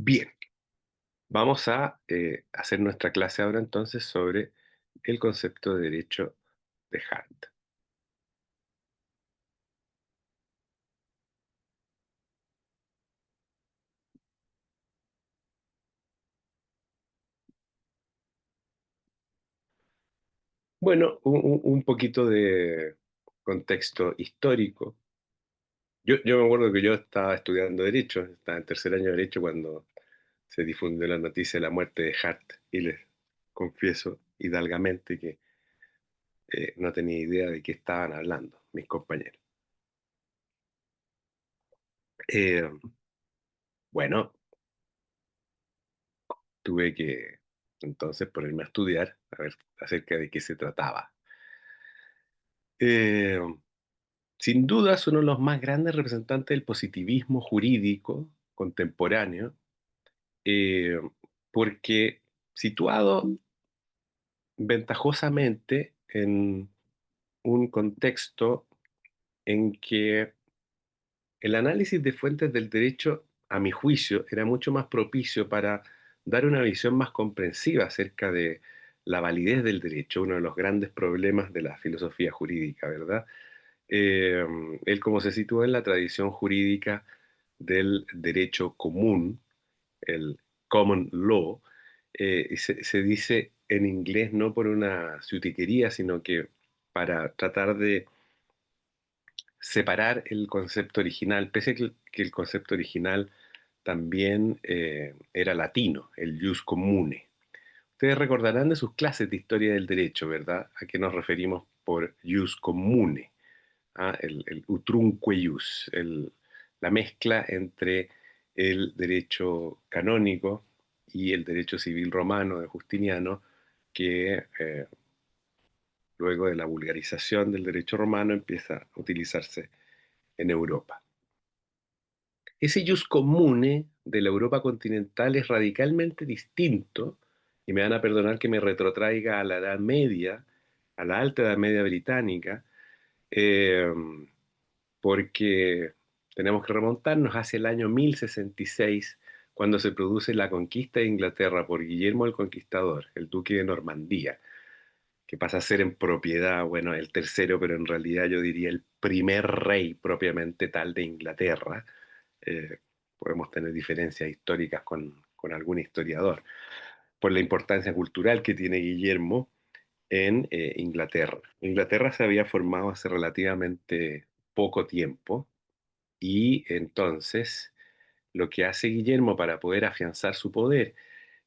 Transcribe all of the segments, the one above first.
Bien, vamos a hacer nuestra clase ahora entonces sobre el concepto de derecho de Hunt. Bueno, un poquito de contexto histórico. Yo me acuerdo que yo estaba estudiando Derecho, estaba en tercer año de Derecho cuando se difundió la noticia de la muerte de Hart y les confieso hidalgamente que no tenía idea de qué estaban hablando mis compañeros. Eh, bueno, tuve que entonces ponerme a estudiar a ver acerca de qué se trataba. Eh, Sin duda es uno de los más grandes representantes del positivismo jurídico contemporáneo, eh, porque situado ventajosamente en un contexto en que el análisis de fuentes del derecho, a mi juicio, era mucho más propicio para dar una visión más comprensiva acerca de la validez del derecho, uno de los grandes problemas de la filosofía jurídica, ¿verdad? Eh, Él como se sitúa en la tradición jurídica del derecho común, el common law, y se dice en inglés no por una ciutiquería, sino que para tratar de separar el concepto original, pese a que el concepto original también era latino, el jus commune. Ustedes recordarán de sus clases de historia del derecho, ¿verdad? ¿A qué nos referimos por jus commune? El utrumque jus, la mezcla entre el derecho canónico y el derecho civil romano de Justiniano, que luego de la vulgarización del derecho romano empieza a utilizarse en Europa. Ese jus commune de la Europa continental es radicalmente distinto, y me van a perdonar que me retrotraiga a la Edad Media, a la Alta Edad Media británica, eh, porque tenemos que remontarnos hacia el año 1066, cuando se produce la conquista de Inglaterra por Guillermo el Conquistador, el duque de Normandía, que pasa a ser en propiedad, bueno, el tercero, pero en realidad yo diría el primer rey propiamente tal de Inglaterra. Eh, Podemos tener diferencias históricas con algún historiador, por la importancia cultural que tiene Guillermo en Inglaterra. Inglaterra se había formado hace relativamente poco tiempo y entonces lo que hace Guillermo para poder afianzar su poder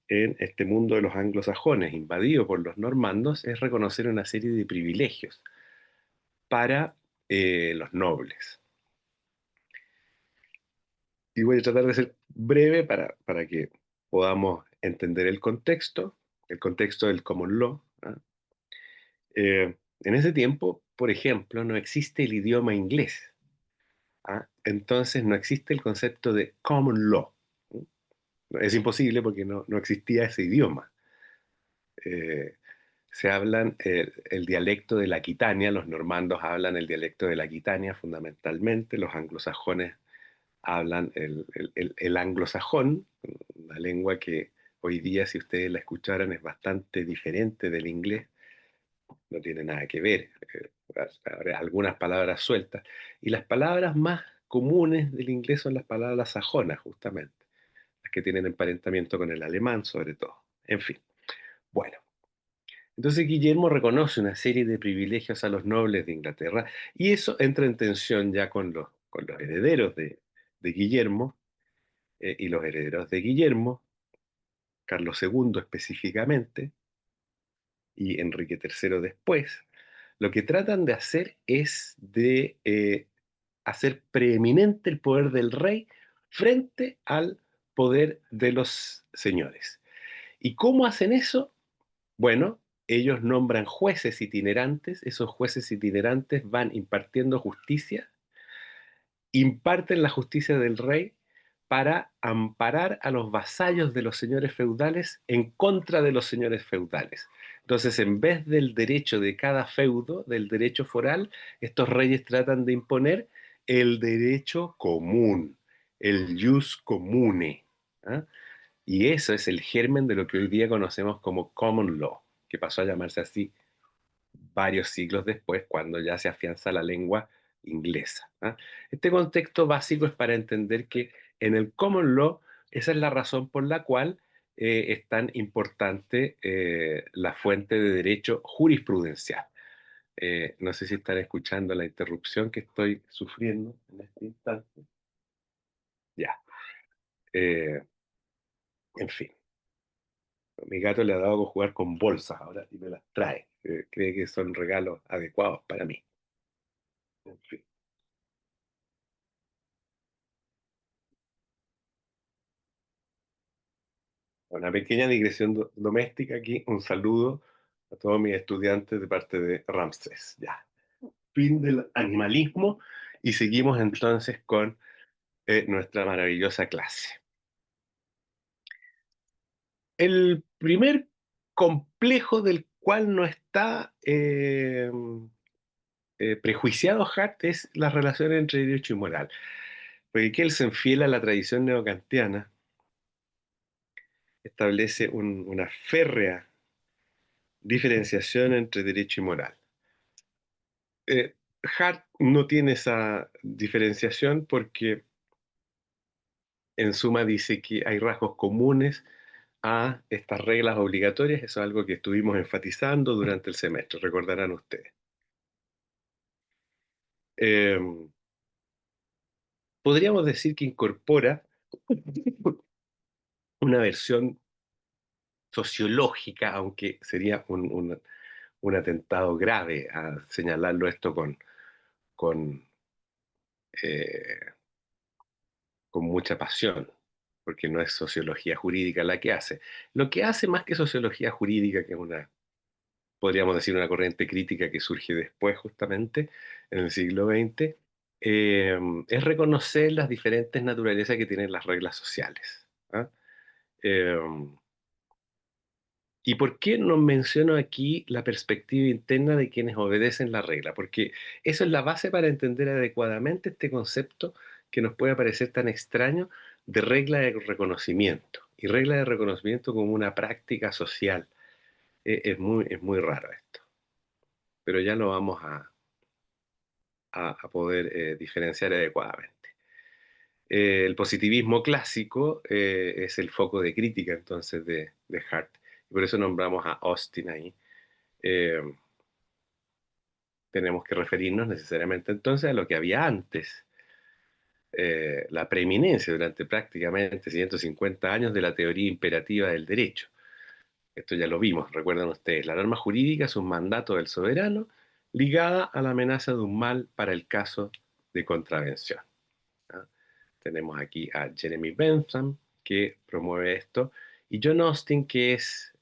en este mundo de los anglosajones invadido por los normandos es reconocer una serie de privilegios para los nobles. Y voy a tratar de ser breve para que podamos entender el contexto del common law. ¿Ah? En ese tiempo, por ejemplo, no existe el idioma inglés. ¿Ah? Entonces no existe el concepto de common law. ¿Mm? Es imposible porque no existía ese idioma. Eh, Se hablan el dialecto de la Aquitania, los normandos hablan el dialecto de la Aquitania fundamentalmente, los anglosajones hablan el anglosajón, una lengua que hoy día, si ustedes la escucharan, es bastante diferente del inglés, no tiene nada que ver, habrá algunas palabras sueltas, y las palabras más comunes del inglés son las palabras sajonas, justamente, las que tienen emparentamiento con el alemán sobre todo. En fin, bueno. Entonces Guillermo reconoce una serie de privilegios a los nobles de Inglaterra y eso entra en tensión ya con los herederos de Guillermo, y los herederos de Guillermo, Carlos II específicamente, y Enrique III después, lo que tratan de hacer es de hacer preeminente el poder del rey frente al poder de los señores. ¿Y cómo hacen eso? Bueno, ellos nombran jueces itinerantes, esos jueces itinerantes van impartiendo justicia, imparten la justicia del rey para amparar a los vasallos de los señores feudales en contra de los señores feudales. Entonces, en vez del derecho de cada feudo, del derecho foral, estos reyes tratan de imponer el derecho común, el jus commune. ¿Ah? Y eso es el germen de lo que hoy día conocemos como common law, que pasó a llamarse así varios siglos después, cuando ya se afianza la lengua inglesa. ¿Ah? Este contexto básico es para entender que en el common law esa es la razón por la cual es tan importante la fuente de derecho jurisprudencial. No sé si están escuchando la interrupción que estoy sufriendo en este instante. Ya. Eh, en fin, mi gato le ha dado con jugar con bolsas ahora y me las trae. Cree que son regalos adecuados para mí. En fin. Una pequeña digresión doméstica aquí. Un saludo a todos mis estudiantes de parte de Ramsés. Ya. Fin del animalismo y seguimos entonces con nuestra maravillosa clase. El primer complejo del cual no está prejuiciado Hart es la relación entre derecho y moral. Porque Kelsen, fiel a la tradición neocantiana, establece una férrea diferenciación entre derecho y moral. Hart no tiene esa diferenciación porque en suma dice que hay rasgos comunes a estas reglas obligatorias. Eso es algo que estuvimos enfatizando durante el semestre, recordarán ustedes. Eh, Podríamos decir que incorpora una versión sociológica, aunque sería un atentado grave a señalarlo esto con, eh, con mucha pasión, porque no es sociología jurídica la que hace. Lo que hace más que sociología jurídica, que es podríamos decir, una corriente crítica que surge después, justamente, en el siglo XX, es reconocer las diferentes naturalezas que tienen las reglas sociales. ¿Ah? Eh, ¿Y por qué no menciono aquí la perspectiva interna de quienes obedecen la regla? Porque eso es la base para entender adecuadamente este concepto que nos puede parecer tan extraño de regla de reconocimiento. Y regla de reconocimiento como una práctica social. Es muy raro esto, pero ya lo vamos a poder diferenciar adecuadamente. El positivismo clásico es el foco de crítica entonces de Hart. Y por eso nombramos a Austin ahí. Eh, Tenemos que referirnos necesariamente entonces a lo que había antes, la preeminencia durante prácticamente 150 años de la teoría imperativa del derecho. Esto ya lo vimos, recuerdan ustedes, la norma jurídica es un mandato del soberano ligada a la amenaza de un mal para el caso de contravención. ¿Ah? Tenemos aquí a Jeremy Bentham, que promueve esto, y John Austin, que es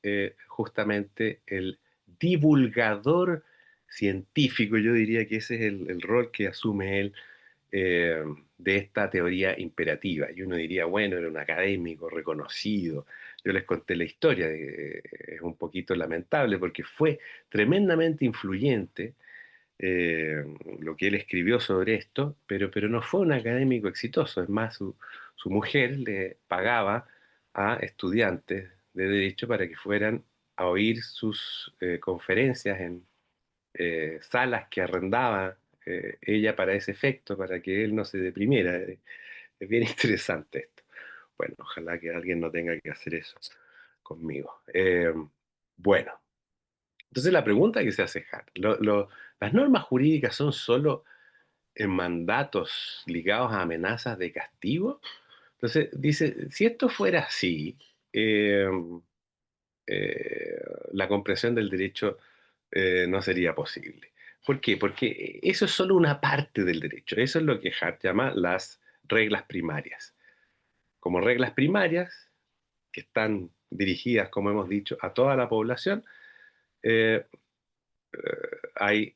justamente el divulgador científico, yo diría que ese es el rol que asume él eh, de esta teoría imperativa. Y uno diría, bueno, era un académico reconocido. Yo les conté la historia, es un poquito lamentable porque fue tremendamente influyente eh, lo que él escribió sobre esto, pero no fue un académico exitoso. Es más, su mujer le pagaba a estudiantes de derecho para que fueran a oír sus conferencias en salas que arrendaba ella para ese efecto, para que él no se deprimiera. Es bien interesante esto. Bueno, ojalá que alguien no tenga que hacer eso conmigo. Bueno, entonces la pregunta que se hace, Hart, ¿las normas jurídicas son solo en mandatos ligados a amenazas de castigo? Entonces dice, si esto fuera así, eh, eh, la comprensión del derecho no sería posible. ¿Por qué? Porque eso es solo una parte del derecho. Eso es lo que Hart llama las reglas primarias. Como reglas primarias, que están dirigidas, como hemos dicho, a toda la población, eh, hay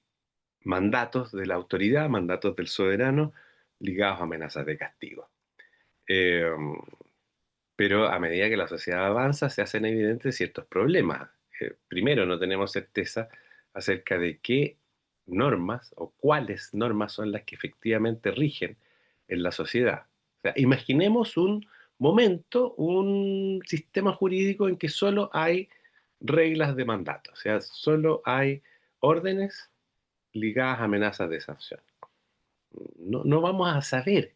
mandatos de la autoridad, mandatos del soberano, ligados a amenazas de castigo. Eh, pero a medida que la sociedad avanza, se hacen evidentes ciertos problemas. Primero, no tenemos certeza acerca de qué normas o cuáles normas son las que efectivamente rigen en la sociedad. O sea, imaginemos un momento un sistema jurídico en que solo hay reglas de mandato, o sea, solo hay órdenes ligadas a amenazas de sanción. No vamos a saber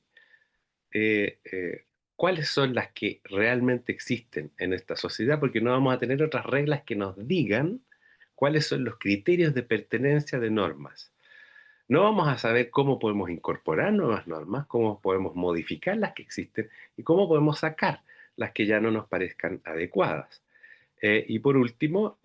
eh, eh, cuáles son las que realmente existen en esta sociedad, porque no vamos a tener otras reglas que nos digan cuáles son los criterios de pertenencia de normas. No vamos a saber cómo podemos incorporar nuevas normas, cómo podemos modificar las que existen y cómo podemos sacar las que ya no nos parezcan adecuadas. Y por último,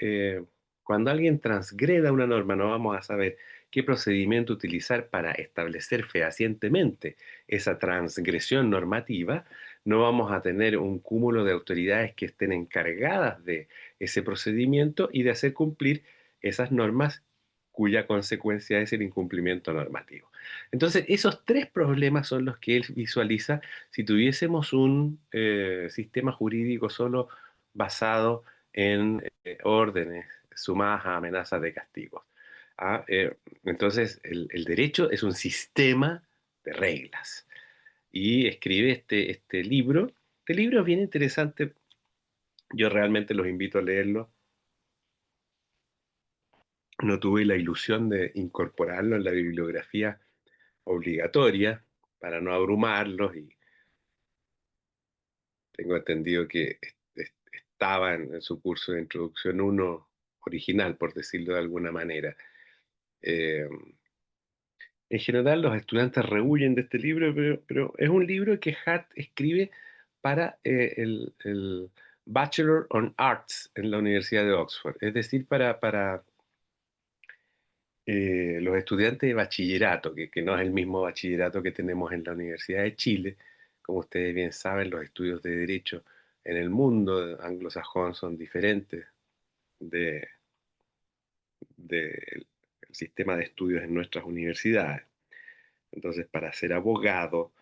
cuando alguien transgreda una norma, no vamos a saber qué procedimiento utilizar para establecer fehacientemente esa transgresión normativa. No vamos a tener un cúmulo de autoridades que estén encargadas de ese procedimiento y de hacer cumplir esas normas cuya consecuencia es el incumplimiento normativo. Entonces, esos tres problemas son los que él visualiza si tuviésemos un sistema jurídico solo basado en órdenes sumadas a amenazas de castigos. ¿Ah? Entonces, el derecho es un sistema de reglas. Y escribe este libro. Este libro es bien interesante. Yo realmente los invito a leerlo. No tuve la ilusión de incorporarlo en la bibliografía obligatoria para no abrumarlos y tengo entendido que estaba en su curso de introducción uno original, por decirlo de alguna manera. Eh, En general, los estudiantes rehuyen de este libro, pero es un libro que Hart escribe para el Bachelor on Arts en la Universidad de Oxford, es decir, para los estudiantes de bachillerato, que no es el mismo bachillerato que tenemos en la Universidad de Chile. Como ustedes bien saben, los estudios de derecho en el mundo anglosajón son diferentes de, del sistema de estudios en nuestras universidades. Entonces, para ser abogado,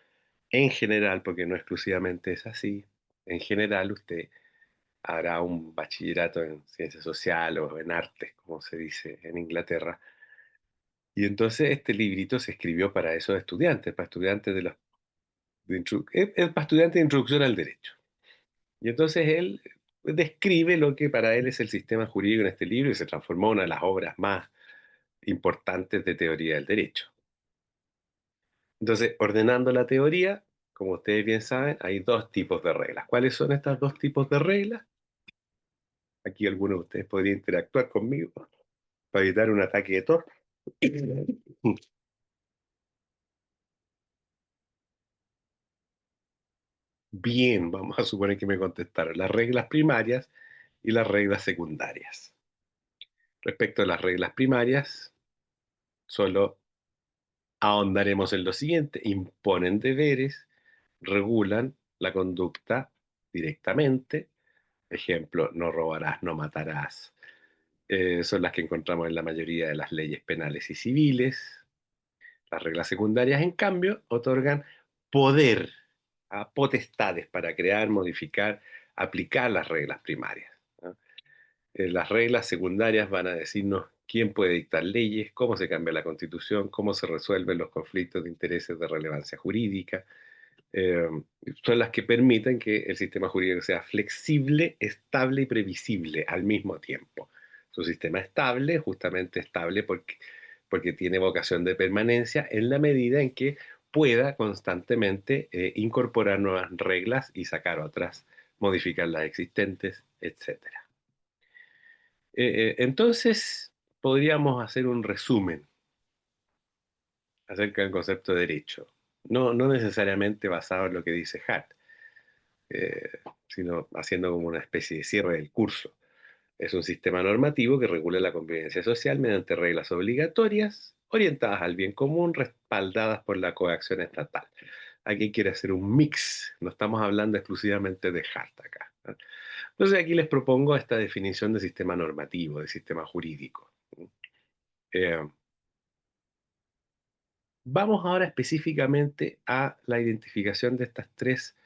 en general, porque no exclusivamente es así, en general usted hará un bachillerato en ciencias sociales o en artes, como se dice en Inglaterra. Y entonces este librito se escribió para esos estudiantes, para estudiantes para estudiantes de introducción al derecho. Y entonces él describe lo que para él es el sistema jurídico en este libro y se transformó en una de las obras más importantes de teoría del derecho. Entonces, ordenando la teoría, como ustedes bien saben, hay dos tipos de reglas. ¿Cuáles son estos dos tipos de reglas? Aquí alguno de ustedes podría interactuar conmigo para evitar un ataque de tos. Bien, vamos a suponer que me contestaron las reglas primarias y las reglas secundarias. Respecto a las reglas primarias, solo ahondaremos en lo siguiente. Imponen deberes, regulan la conducta directamente. Ejemplo, no robarás, no matarás. Son las que encontramos en la mayoría de las leyes penales y civiles. Las reglas secundarias, en cambio, otorgan poder a potestades para crear, modificar, aplicar las reglas primarias, ¿no? Las reglas secundarias van a decirnos quién puede dictar leyes, cómo se cambia la constitución, cómo se resuelven los conflictos de intereses de relevancia jurídica. eh, Son las que permiten que el sistema jurídico sea flexible, estable y previsible al mismo tiempo. Es un sistema estable, justamente estable porque tiene vocación de permanencia en la medida en que pueda constantemente incorporar nuevas reglas y sacar otras, modificar las existentes, etcétera. Entonces, podríamos hacer un resumen acerca del concepto de derecho, no necesariamente basado en lo que dice Hart, eh, sino haciendo como una especie de cierre del curso. Es un sistema normativo que regula la convivencia social mediante reglas obligatorias, orientadas al bien común, respaldadas por la coacción estatal. Aquí quiere hacer un mix, no estamos hablando exclusivamente de Hart acá, ¿no? Entonces aquí les propongo esta definición de sistema normativo, de sistema jurídico. Eh, Vamos ahora específicamente a la identificación de estas tres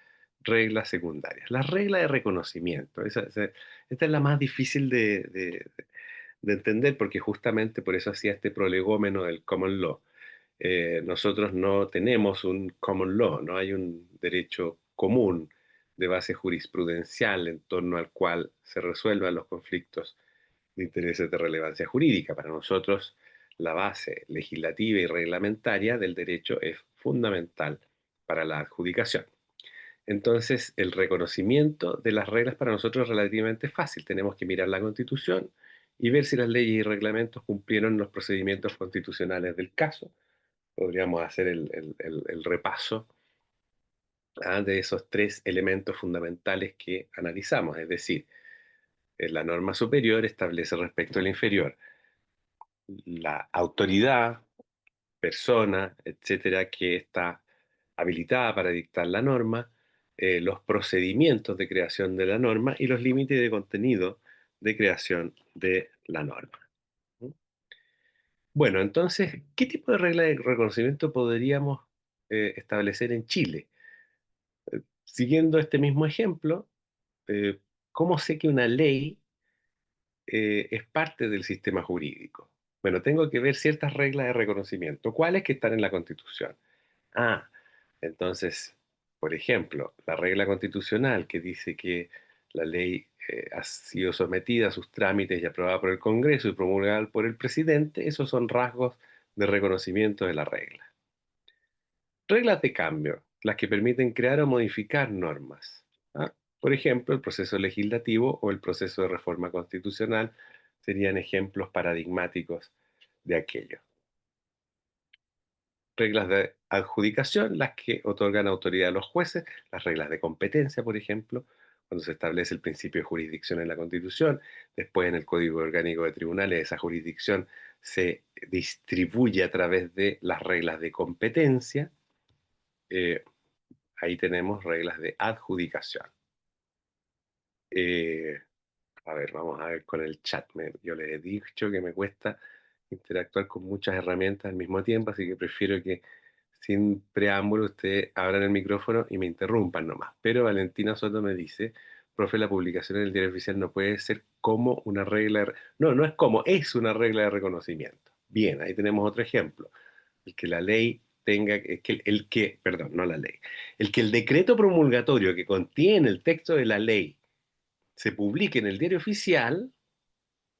reglas secundarias. La regla de reconocimiento, esta es la más difícil de entender porque justamente por eso hacía este prolegómeno del common law. Nosotros no tenemos un common law, no hay un derecho común de base jurisprudencial en torno al cual se resuelvan los conflictos de intereses de relevancia jurídica. Para nosotros, la base legislativa y reglamentaria del derecho es fundamental para la adjudicación. Entonces, el reconocimiento de las reglas para nosotros es relativamente fácil. Tenemos que mirar la Constitución y ver si las leyes y reglamentos cumplieron los procedimientos constitucionales del caso. Podríamos hacer el repaso, de esos tres elementos fundamentales que analizamos, es decir, la norma superior establece respecto a la inferior la autoridad, persona, etcétera, que está habilitada para dictar la norma, los procedimientos de creación de la norma y los límites de contenido de creación de la norma. ¿Mm? Bueno, entonces, ¿qué tipo de regla de reconocimiento podríamos establecer en Chile? Siguiendo este mismo ejemplo, eh, ¿cómo sé que una ley es parte del sistema jurídico? Bueno, tengo que ver ciertas reglas de reconocimiento. ¿Cuáles que están en la Constitución? Ah, entonces, por ejemplo, la regla constitucional que dice que la ley ha sido sometida a sus trámites y aprobada por el Congreso y promulgada por el presidente, esos son rasgos de reconocimiento de la regla. Reglas de cambio, las que permiten crear o modificar normas. ¿Ah? Por ejemplo, el proceso legislativo o el proceso de reforma constitucional serían ejemplos paradigmáticos de aquello. Reglas de adjudicación, las que otorgan autoridad a los jueces, las reglas de competencia, por ejemplo, cuando se establece el principio de jurisdicción en la Constitución, después en el Código Orgánico de Tribunales, esa jurisdicción se distribuye a través de las reglas de competencia. eh, Ahí tenemos reglas de adjudicación. Eh, a ver, vamos a ver con el chat. Yo les he dicho que me cuesta interactuar con muchas herramientas al mismo tiempo, así que prefiero que sin preámbulo ustedes abran el micrófono y me interrumpan nomás. Pero Valentina Soto me dice, profe, la publicación en el diario oficial no puede ser como una regla de... No, no es como, es una regla de reconocimiento. Bien, ahí tenemos otro ejemplo. El que la ley tenga, perdón, no la ley, el que el decreto promulgatorio que contiene el texto de la ley se publique en el diario oficial,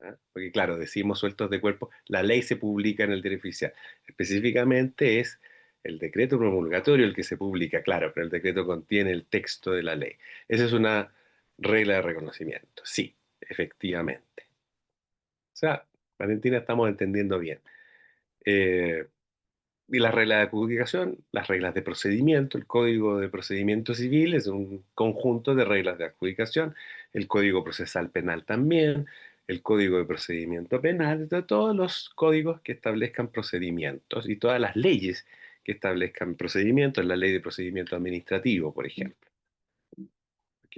¿ah? Porque claro, decimos sueltos de cuerpo, la ley se publica en el diario oficial. Específicamente es el decreto promulgatorio el que se publica, claro, pero el decreto contiene el texto de la ley. Esa es una regla de reconocimiento, sí, efectivamente. O sea, Valentina, estamos entendiendo bien. Eh, y las reglas de adjudicación, las reglas de procedimiento, el Código de Procedimiento Civil es un conjunto de reglas de adjudicación, el Código Procesal Penal también, el Código de Procedimiento Penal, de todos los códigos que establezcan procedimientos y todas las leyes que establezcan procedimientos, la Ley de Procedimiento Administrativo, por ejemplo. ¿Ok?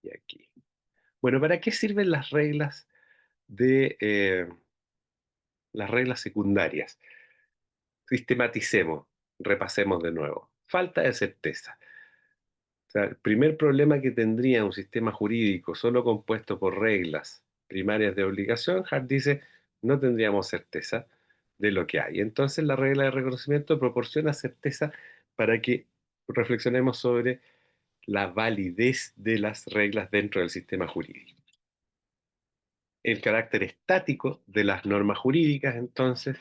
Y aquí. Bueno, ¿para qué sirven las reglas secundarias? Sistematicemos, repasemos de nuevo. Falta de certeza. O sea, el primer problema que tendría un sistema jurídico solo compuesto por reglas primarias de obligación, Hart dice, no tendríamos certeza de lo que hay. Entonces la regla de reconocimiento proporciona certeza para que reflexionemos sobre la validez de las reglas dentro del sistema jurídico. El carácter estático de las normas jurídicas, entonces,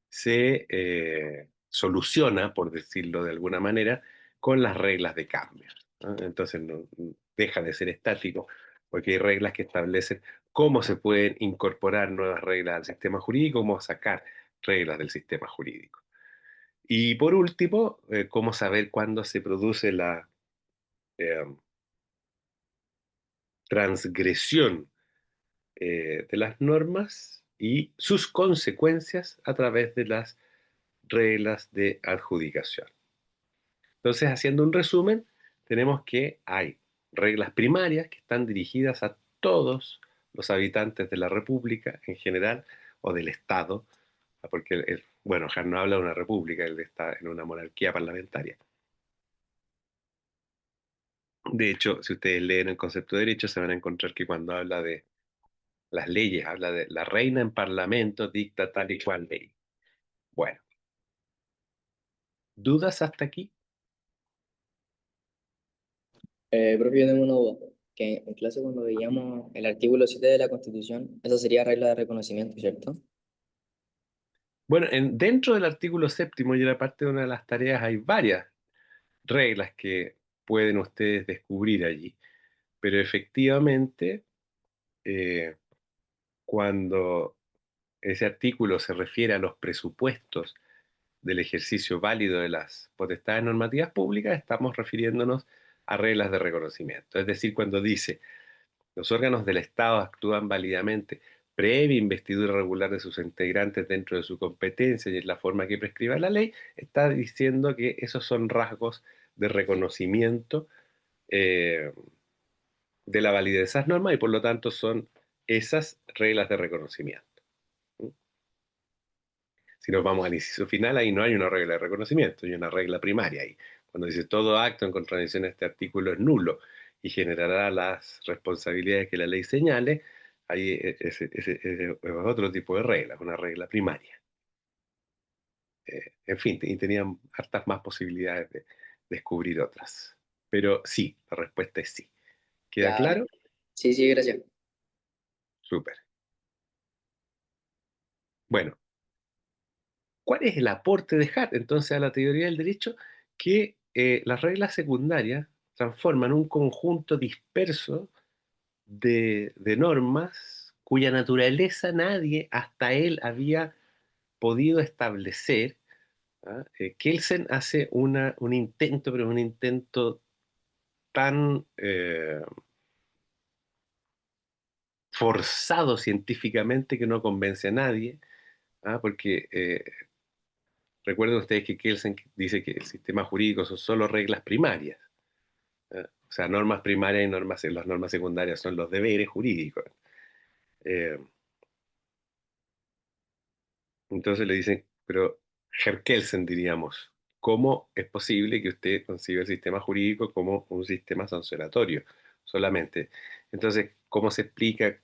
se soluciona, por decirlo de alguna manera, con las reglas de cambio, ¿no? Entonces, deja de ser estático, porque hay reglas que establecen cómo se pueden incorporar nuevas reglas al sistema jurídico, cómo sacar reglas del sistema jurídico. Y por último, cómo saber cuándo se produce la eh, transgresión de las normas y sus consecuencias a través de las reglas de adjudicación. Entonces, haciendo un resumen, tenemos que hay reglas primarias que están dirigidas a todos los habitantes de la República en general o del Estado, porque, bueno, Hart no habla de una república, él está en una monarquía parlamentaria. De hecho, si ustedes leen el concepto de derecho, se van a encontrar que cuando habla de las leyes, habla de la reina en parlamento dicta tal y cual ley. Bueno, ¿dudas hasta aquí? Profe, yo tengo una duda, que en clase cuando veíamos el artículo 7 de la Constitución, esa sería regla de reconocimiento, ¿cierto? Bueno, dentro del artículo séptimo y en la parte de una de las tareas hay varias reglas que pueden ustedes descubrir allí, pero efectivamente, eh, cuando ese artículo se refiere a los presupuestos del ejercicio válido de las potestades normativas públicas, estamos refiriéndonos a reglas de reconocimiento. Es decir, cuando dice los órganos del Estado actúan válidamente previa investidura regular de sus integrantes dentro de su competencia y en la forma que prescriba la ley, está diciendo que esos son rasgos de reconocimiento eh, de la validez de esas normas y por lo tanto son esas reglas de reconocimiento. Si nos vamos al inciso final, ahí no hay una regla de reconocimiento, hay una regla primaria ahí. Cuando dice todo acto en contradicción a este artículo es nulo y generará las responsabilidades que la ley señale, ahí ese es otro tipo de regla, una regla primaria. En fin, y tenían hartas más posibilidades de descubrir otras. Pero sí, la respuesta es sí. ¿Queda Ya, vale. claro? Sí, sí, gracias. Súper. Bueno, ¿cuál es el aporte de Hart entonces a la teoría del derecho? Que las reglas secundarias transforman un conjunto disperso de normas cuya naturaleza nadie hasta él había podido establecer. ¿Ah? Kelsen hace un intento, pero un intento tan forzado científicamente que no convence a nadie, ¿ah? Porque recuerden ustedes que Kelsen dice que el sistema jurídico son solo reglas primarias. O sea, normas primarias y las normas secundarias son los deberes jurídicos. Eh, entonces le dicen, pero Herr Kelsen, diríamos, ¿cómo es posible que usted conciba el sistema jurídico como un sistema sancionatorio solamente? Entonces, ¿cómo se explica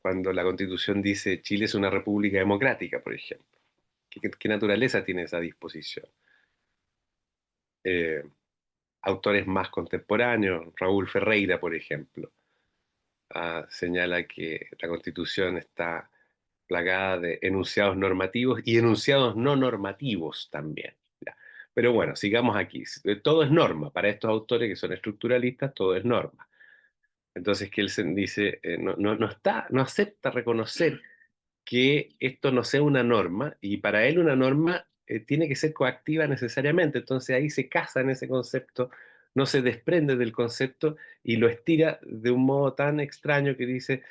cuando la Constitución dice Chile es una república democrática, por ejemplo? ¿Qué naturaleza tiene esa disposición? Eh, Autores más contemporáneos, Raúl Ferreira, por ejemplo, señala que la Constitución está plagada de enunciados normativos y enunciados no normativos también. ¿Ya? Pero bueno, sigamos aquí. Todo es norma. Para estos autores que son estructuralistas, todo es norma. Entonces Kelsen dice, no acepta reconocer que esto no sea una norma y para él una norma tiene que ser coactiva necesariamente. Entonces ahí se casa en ese concepto, no se desprende del concepto y lo estira de un modo tan extraño que dice,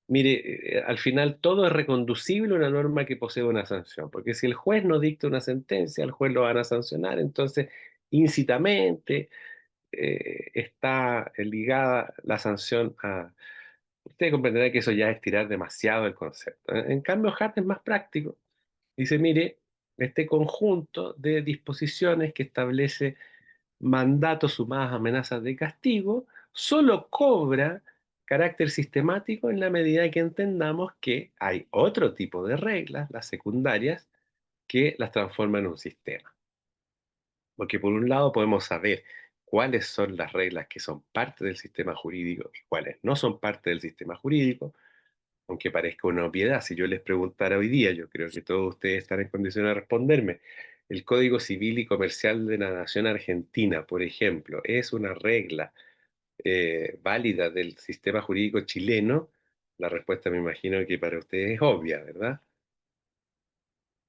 mire, al final todo es reconducible a una norma que posee una sanción, porque si el juez no dicta una sentencia, al juez lo van a sancionar, entonces íncitamente está ligada la sanción a... Usted comprenderá que eso ya es tirar demasiado el concepto. En cambio, Hart es más práctico. Dice, mire, este conjunto de disposiciones que establece mandatos sumadas a amenazas de castigo, solo cobra carácter sistemático en la medida que entendamos que hay otro tipo de reglas, las secundarias, que las transforman en un sistema. Porque por un lado podemos saber cuáles son las reglas que son parte del sistema jurídico y cuáles no son parte del sistema jurídico, aunque parezca una obviedad. Si yo les preguntara hoy día, yo creo que todos ustedes están en condición de responderme. El Código Civil y Comercial de la Nación Argentina, por ejemplo, es una regla válida del sistema jurídico chileno. La respuesta me imagino que para ustedes es obvia, ¿verdad?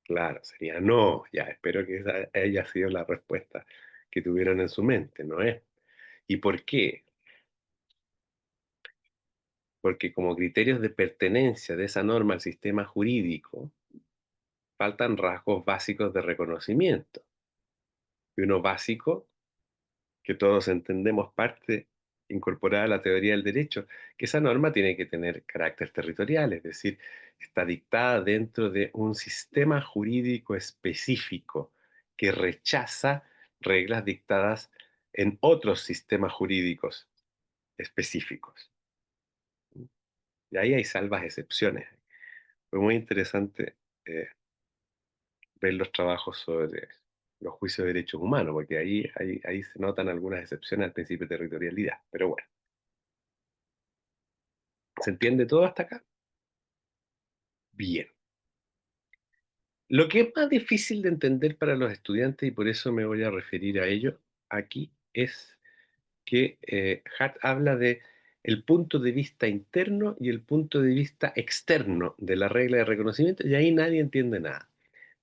Claro, sería no. Ya, espero que esa haya sido la respuesta que tuvieron en su mente, ¿no es? ¿Y por qué? Porque como criterios de pertenencia de esa norma al sistema jurídico, faltan rasgos básicos de reconocimiento. Y uno básico, que todos entendemos parte incorporada a la teoría del derecho, que esa norma tiene que tener carácter territorial, es decir, está dictada dentro de un sistema jurídico específico que rechaza reglas dictadas en otros sistemas jurídicos específicos. Y ahí hay salvas excepciones. Fue muy interesante ver los trabajos sobre eso. los juicios de derechos humanos, porque ahí se notan algunas excepciones al principio de territorialidad. Pero bueno, ¿se entiende todo hasta acá? Bien. Lo que es más difícil de entender para los estudiantes, y por eso me voy a referir a ello aquí, es que Hart habla de el punto de vista interno y el punto de vista externo de la regla de reconocimiento, y ahí nadie entiende nada.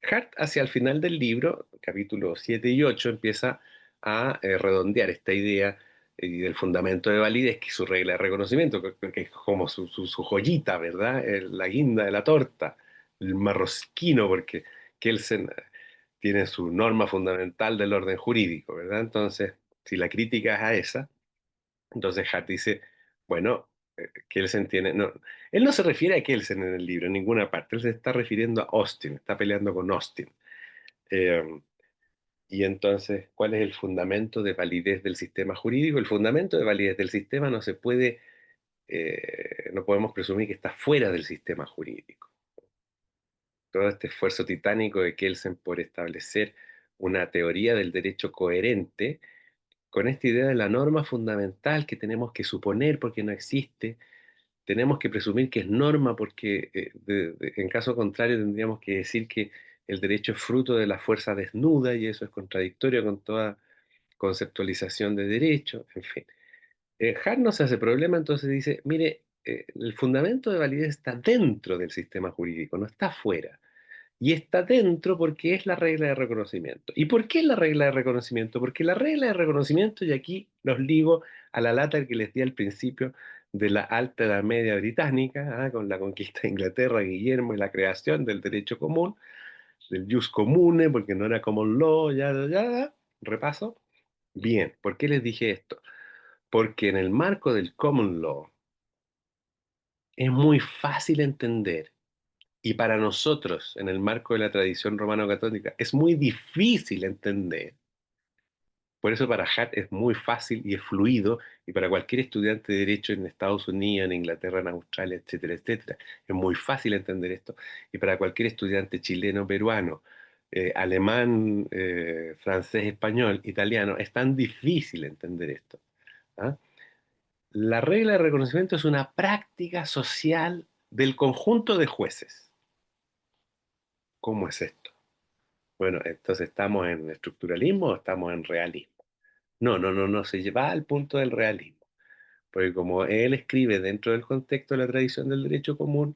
Hart, hacia el final del libro, capítulos 7 y 8, empieza a redondear esta idea del fundamento de validez, que es su regla de reconocimiento, que es como su joyita, ¿verdad? La guinda de la torta, el marrosquino, porque Kelsen tiene su norma fundamental del orden jurídico, ¿verdad? Entonces, si la crítica es a esa, entonces Hart dice, bueno, Kelsen tiene... No, él no se refiere a Kelsen en el libro, en ninguna parte, él se está refiriendo a Austin, está peleando con Austin. Eh, y entonces, ¿cuál es el fundamento de validez del sistema jurídico? El fundamento de validez del sistema no se puede, no podemos presumir que está fuera del sistema jurídico. Todo este esfuerzo titánico de Kelsen por establecer una teoría del derecho coherente con esta idea de la norma fundamental que tenemos que suponer porque no existe, tenemos que presumir que es norma porque en caso contrario tendríamos que decir que el derecho es fruto de la fuerza desnuda y eso es contradictorio con toda conceptualización de derecho, en fin. Hart no se hace problema, entonces dice, mire, el fundamento de validez está dentro del sistema jurídico, no está fuera. Y está dentro porque es la regla de reconocimiento. ¿Y por qué es la regla de reconocimiento? Porque la regla de reconocimiento, y aquí los ligo a la lata que les di al principio de la Alta Edad Media británica, con la conquista de Inglaterra, Guillermo, y la creación del derecho común, del jus comune, porque no era common law, ya, repaso. Bien, ¿por qué les dije esto? Porque en el marco del common law es muy fácil entender, y para nosotros, en el marco de la tradición romano-católica, es muy difícil entender. Por eso para Hart es muy fácil y es fluido, y para cualquier estudiante de derecho en Estados Unidos, en Inglaterra, en Australia, etcétera, etcétera, es muy fácil entender esto. Y para cualquier estudiante chileno, peruano, alemán, francés, español, italiano, es tan difícil entender esto. ¿Ah? La regla de reconocimiento es una práctica social del conjunto de jueces. ¿Cómo es esto? Bueno, entonces ¿estamos en estructuralismo o estamos en realismo? No, se lleva al punto del realismo. Porque como él escribe dentro del contexto de la tradición del derecho común,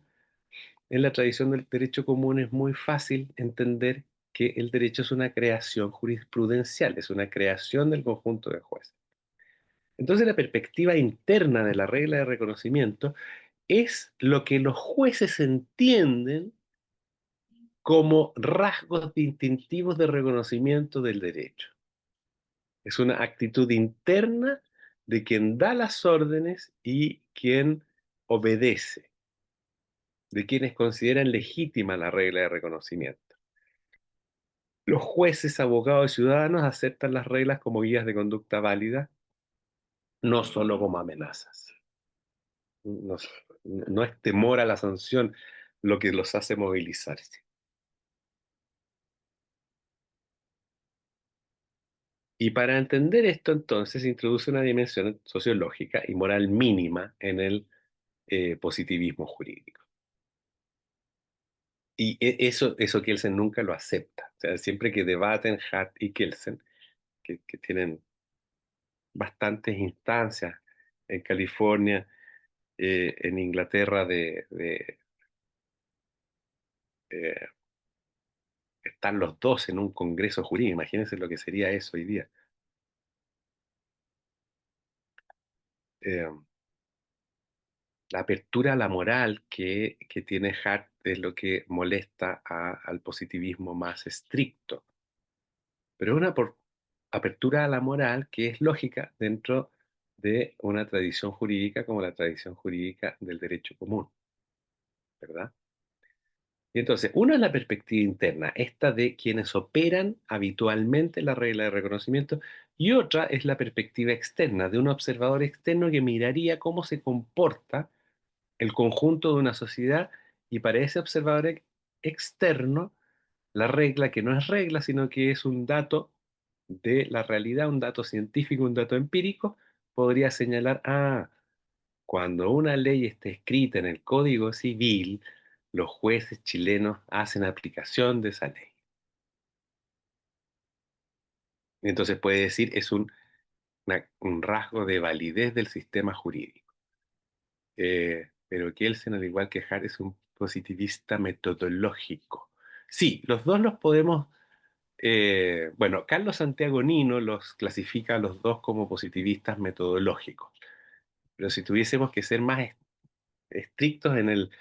en la tradición del derecho común es muy fácil entender que el derecho es una creación jurisprudencial, es una creación del conjunto de jueces. Entonces la perspectiva interna de la regla de reconocimiento es lo que los jueces entienden como rasgos distintivos de reconocimiento del derecho. Es una actitud interna de quien da las órdenes y quien obedece, de quienes consideran legítima la regla de reconocimiento. Los jueces, abogados y ciudadanos aceptan las reglas como guías de conducta válida, no solo como amenazas. No, no es temor a la sanción lo que los hace movilizarse. Y para entender esto, entonces, introduce una dimensión sociológica y moral mínima en el positivismo jurídico. Y eso Kelsen nunca lo acepta. O sea, siempre que debaten Hart y Kelsen, que tienen bastantes instancias en California, en Inglaterra, eh, están los dos en un congreso jurídico. Imagínense lo que sería eso hoy día. Eh, la apertura a la moral que tiene Hart es lo que molesta al positivismo más estricto. Pero es una apertura a la moral que es lógica dentro de una tradición jurídica como la tradición jurídica del derecho común, ¿verdad? Y entonces, una es la perspectiva interna, esta de quienes operan habitualmente la regla de reconocimiento, y otra es la perspectiva externa, de un observador externo que miraría cómo se comporta el conjunto de una sociedad, y para ese observador externo, la regla que no es regla, sino que es un dato de la realidad, un dato científico, un dato empírico, podría señalar, cuando una ley está escrita en el Código Civil, los jueces chilenos hacen aplicación de esa ley. Entonces puede decir, es un rasgo de validez del sistema jurídico. Pero Kelsen, al igual que Hart, es un positivista metodológico. Sí, los dos los podemos. Bueno, Carlos Santiago Nino los clasifica a los dos como positivistas metodológicos. Pero si tuviésemos que ser más estrictos en el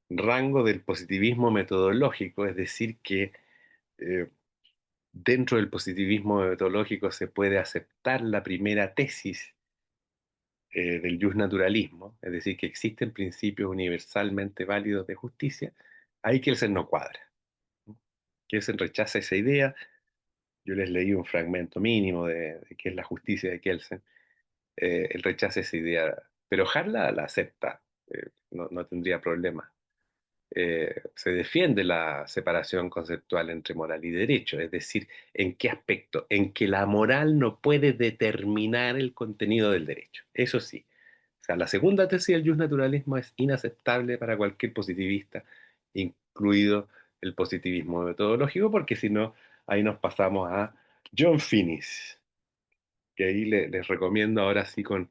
rango del positivismo metodológico, es decir, que eh, dentro del positivismo metodológico se puede aceptar la primera tesis del justnaturalismo, es decir, que existen principios universalmente válidos de justicia, ahí Kelsen no cuadra. Kelsen rechaza esa idea. Yo les leí un fragmento mínimo de qué es la justicia de Kelsen. Él rechaza esa idea, pero Hart la acepta, no tendría problema. Se defiende la separación conceptual entre moral y derecho, es decir, ¿en qué aspecto? En que la moral no puede determinar el contenido del derecho. Eso sí. O sea, la segunda tesis del justnaturalismo es inaceptable para cualquier positivista, incluido el positivismo metodológico, porque si no, ahí nos pasamos a John Finnis, que ahí les recomiendo ahora sí con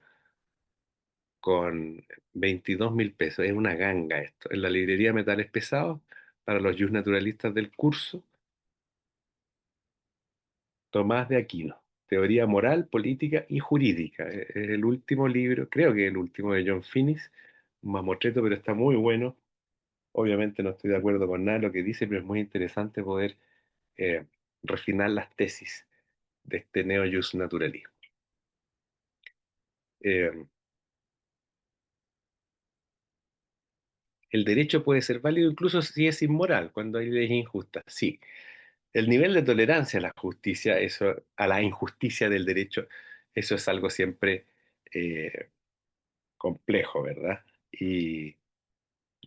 22.000 pesos. Es una ganga esto. En la librería Metales Pesados, para los naturalistas del curso, Tomás de Aquino. Teoría moral, política y jurídica. Es el último libro, creo que es el último de John Finnis, un mamotreto, pero está muy bueno. Obviamente no estoy de acuerdo con nada de lo que dice, pero es muy interesante poder eh, refinar las tesis de este neo-naturalismo. Eh, el derecho puede ser válido incluso si es inmoral, cuando hay leyes injustas. Sí, el nivel de tolerancia a la justicia, eso, a la injusticia del derecho, eso es algo siempre eh, complejo, ¿verdad? Y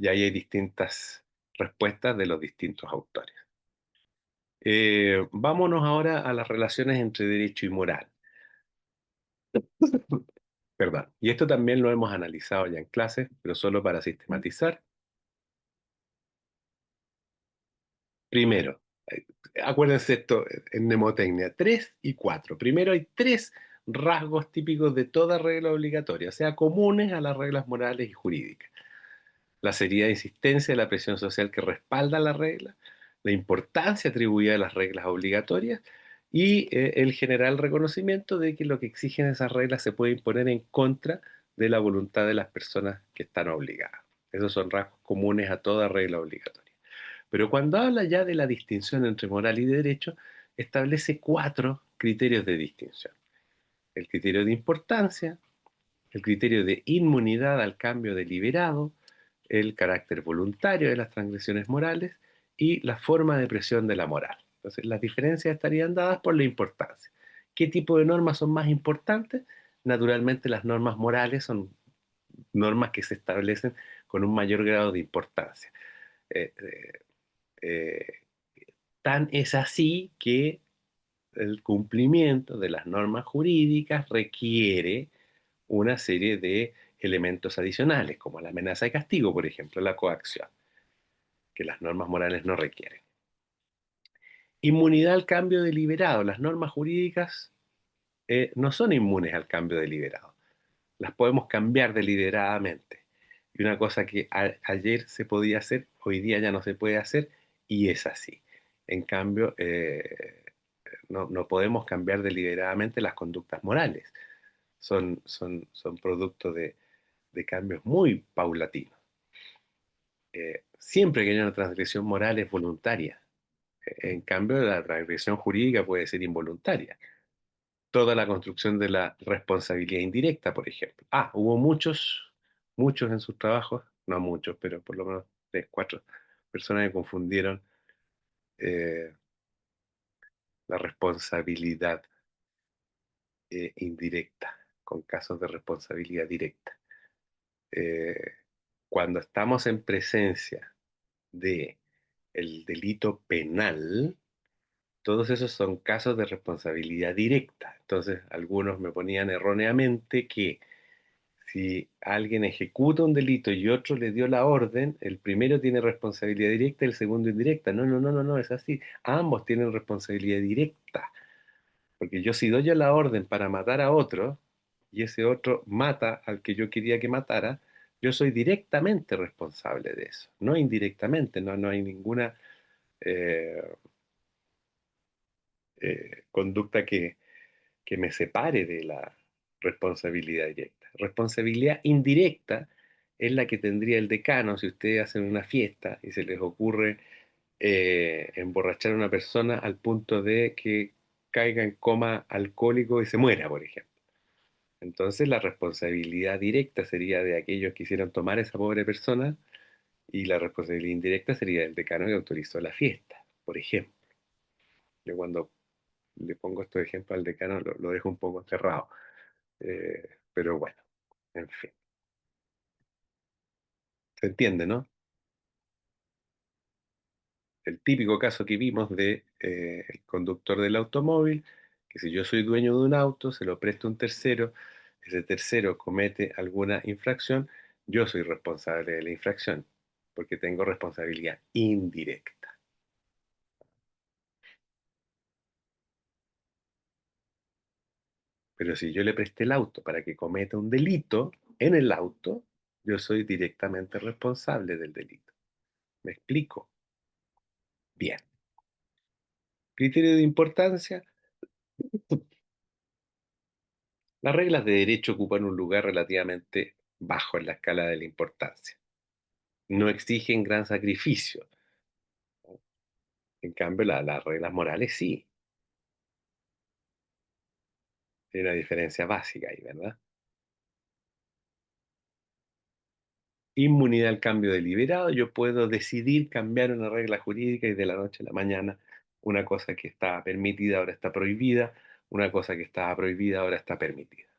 ahí hay distintas respuestas de los distintos autores. Vámonos ahora a las relaciones entre derecho y moral. Perdón. Y esto también lo hemos analizado ya en clases, pero solo para sistematizar. Primero, acuérdense esto en mnemotecnia, 3 y 4. Primero hay tres rasgos típicos de toda regla obligatoria, o sea, comunes a las reglas morales y jurídicas. La seriedad e insistencia de la presión social que respalda la regla, la importancia atribuida a las reglas obligatorias y el general reconocimiento de que lo que exigen esas reglas se puede imponer en contra de la voluntad de las personas que están obligadas. Esos son rasgos comunes a toda regla obligatoria. Pero cuando habla ya de la distinción entre moral y derecho, establece cuatro criterios de distinción. El criterio de importancia, el criterio de inmunidad al cambio deliberado, el carácter voluntario de las transgresiones morales y la forma de presión de la moral. Entonces, las diferencias estarían dadas por la importancia. ¿Qué tipo de normas son más importantes? Naturalmente, las normas morales son normas que se establecen con un mayor grado de importancia. Eh, eh, eh, Tan es así que el cumplimiento de las normas jurídicas requiere una serie de elementos adicionales, como la amenaza de castigo, por ejemplo, la coacción, que las normas morales no requieren. Inmunidad al cambio deliberado. Las normas jurídicas no son inmunes al cambio deliberado. Las podemos cambiar deliberadamente. Y una cosa que ayer se podía hacer, hoy día ya no se puede hacer, y es así. En cambio, no podemos cambiar deliberadamente las conductas morales. Son producto de cambios muy paulatinos. Siempre que haya una transgresión moral es voluntaria. En cambio, la transgresión jurídica puede ser involuntaria. Toda la construcción de la responsabilidad indirecta, por ejemplo. Hubo muchos en sus trabajos, no muchos, pero por lo menos tres, cuatro personas que confundieron eh, la responsabilidad indirecta con casos de responsabilidad directa. Eh, Cuando estamos en presencia de el delito penal, todos esos son casos de responsabilidad directa. Entonces, algunos me ponían erróneamente que si alguien ejecuta un delito y otro le dio la orden, el primero tiene responsabilidad directa y el segundo indirecta. No, no, no, no, no, es así. Ambos tienen responsabilidad directa. Porque yo si doy yo la orden para matar a otro y ese otro mata al que yo quería que matara, yo soy directamente responsable de eso, no indirectamente, no, no hay ninguna eh, conducta que me separe de la responsabilidad directa. Responsabilidad indirecta es la que tendría el decano si ustedes hacen una fiesta y se les ocurre emborrachar a una persona al punto de que caiga en coma alcohólico y se muera, por ejemplo. Entonces la responsabilidad directa sería de aquellos que hicieron tomar a esa pobre persona y la responsabilidad indirecta sería del decano que autorizó la fiesta, por ejemplo. Yo cuando le pongo estos ejemplos al decano lo dejo un poco cerrado. Pero bueno, en fin, se entiende, ¿no? El típico caso que vimos de el conductor del automóvil, que si yo soy dueño de un auto, se lo presto a un tercero, ese tercero comete alguna infracción, yo soy responsable de la infracción, porque tengo responsabilidad indirecta. Pero si yo le presté el auto para que cometa un delito en el auto, yo soy directamente responsable del delito. ¿Me explico? Bien. Criterio de importancia. Las reglas de derecho ocupan un lugar relativamente bajo en la escala de la importancia. No exigen gran sacrificio. En cambio, las reglas morales sí. Hay una diferencia básica ahí, ¿verdad? Inmunidad al cambio deliberado. Yo puedo decidir cambiar una regla jurídica y de la noche a la mañana una cosa que estaba permitida ahora está prohibida, una cosa que estaba prohibida ahora está permitida.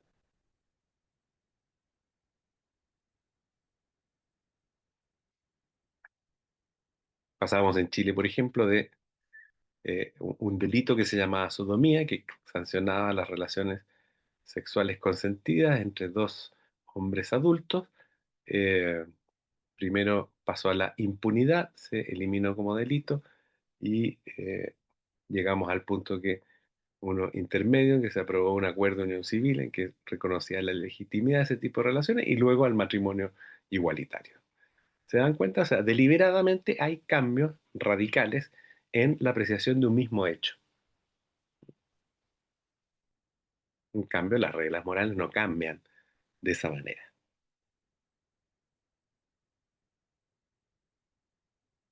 Pasábamos en Chile, por ejemplo, de un delito que se llamaba sodomía, que sancionaba las relaciones sexuales consentidas entre dos hombres adultos. Eh, Primero pasó a la impunidad, se eliminó como delito y llegamos al punto que uno intermedio en que se aprobó un acuerdo de unión civil en que reconocía la legitimidad de ese tipo de relaciones y luego al matrimonio igualitario. ¿Se dan cuenta? O sea, deliberadamente hay cambios radicales en la apreciación de un mismo hecho. En cambio, las reglas morales no cambian de esa manera.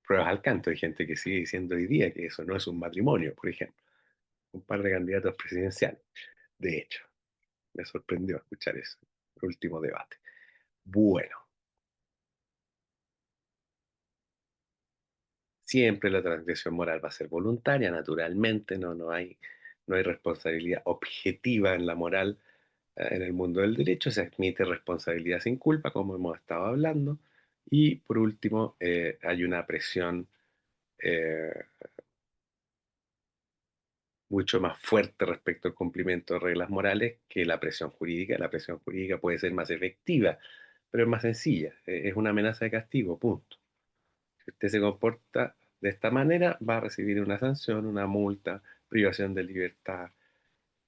Pruebas al canto, hay gente que sigue diciendo hoy día que eso no es un matrimonio, por ejemplo. Un par de candidatos presidenciales. De hecho, me sorprendió escuchar eso, el último debate. Bueno, siempre la transgresión moral va a ser voluntaria, naturalmente, no hay responsabilidad objetiva en la moral, en el mundo del derecho, se admite responsabilidad sin culpa, como hemos estado hablando, y por último, hay una presión eh, mucho más fuerte respecto al cumplimiento de reglas morales que la presión jurídica. La presión jurídica puede ser más efectiva, pero es más sencilla. Es una amenaza de castigo, punto. Si usted se comporta de esta manera, va a recibir una sanción, una multa, privación de libertad,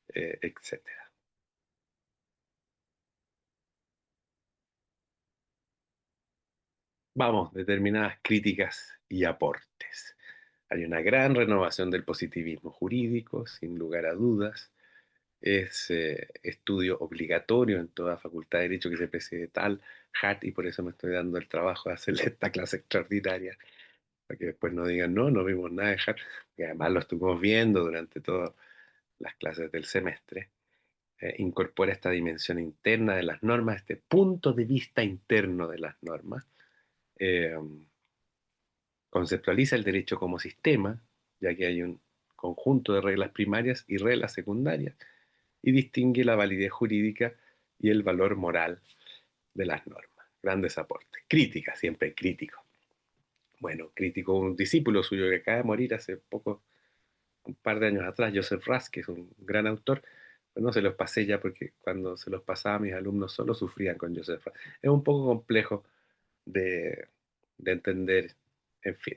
etcétera. Vamos, determinadas críticas y aportes. Hay una gran renovación del positivismo jurídico, sin lugar a dudas. Es estudio obligatorio en toda facultad de Derecho que se preside tal HAT y por eso me estoy dando el trabajo de hacerle esta clase extraordinaria, para que después no digan, no, no vimos nada de HAT, que además lo estuvimos viendo durante todas las clases del semestre. Incorpora esta dimensión interna de las normas, este punto de vista interno de las normas. Eh, Conceptualiza el derecho como sistema, ya que hay un conjunto de reglas primarias y reglas secundarias, y distingue la validez jurídica y el valor moral de las normas. Grandes aportes. Crítica, siempre hay críticos. bueno, criticó un discípulo suyo que acaba de morir hace poco, un par de años atrás, Joseph Ras, que es un gran autor. Pues no se los pasé ya porque cuando se los pasaba a mis alumnos solo sufrían con Joseph Ras. Es un poco complejo de, de entender, en fin.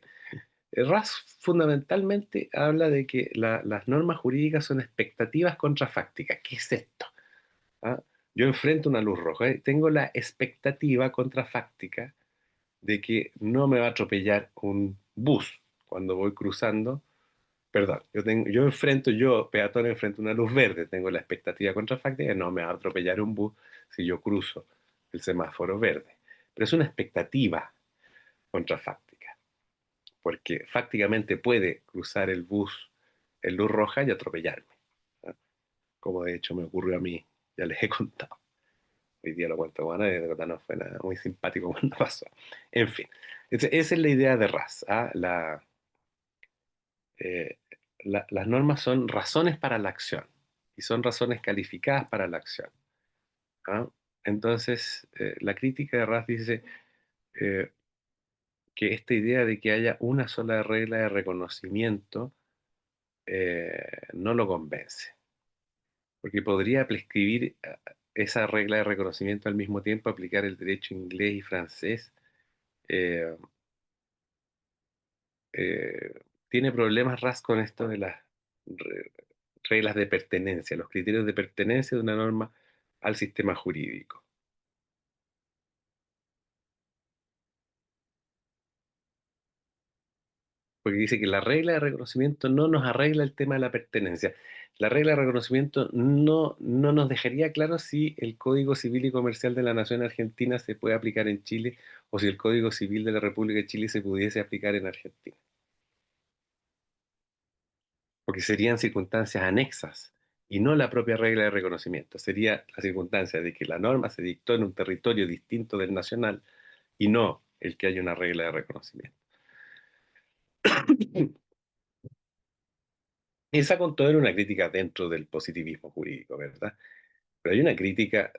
Ras fundamentalmente habla de que las normas jurídicas son expectativas contrafácticas. ¿Qué es esto? ¿Ah? Yo enfrento una luz roja, ¿eh? Tengo la expectativa contrafáctica de que no me va a atropellar un bus cuando voy cruzando. Perdón, yo peatón enfrento una luz verde, tengo la expectativa contrafáctica de que no me va a atropellar un bus si yo cruzo el semáforo verde. Pero es una expectativa contrafáctica, porque fácticamente puede cruzar el bus en luz roja y atropellarme, ¿ah? Como de hecho me ocurrió a mí, ya les he contado. Hoy día lo cuento con una anécdota, no fue nada muy simpático cuando pasó. En fin, esa es la idea de Raz, ¿ah? Eh, las normas son razones para la acción y son razones calificadas para la acción, ¿ah? Entonces, la crítica de Raz dice eh, que esta idea de que haya una sola regla de reconocimiento no lo convence, porque podría prescribir esa regla de reconocimiento al mismo tiempo aplicar el derecho inglés y francés. eh, eh, Tiene problemas Raz con esto de las re- reglas de pertenencia, los criterios de pertenencia de una norma al sistema jurídico. Porque dice que la regla de reconocimiento no nos arregla el tema de la pertenencia. La regla de reconocimiento no nos dejaría claro si el Código Civil y Comercial de la Nación Argentina se puede aplicar en Chile o si el Código Civil de la República de Chile se pudiese aplicar en Argentina. Porque serían circunstancias anexas y no la propia regla de reconocimiento. Sería la circunstancia de que la norma se dictó en un territorio distinto del nacional y no el que haya una regla de reconocimiento. Esa con todo era una crítica dentro del positivismo jurídico, ¿verdad? Pero hay una crítica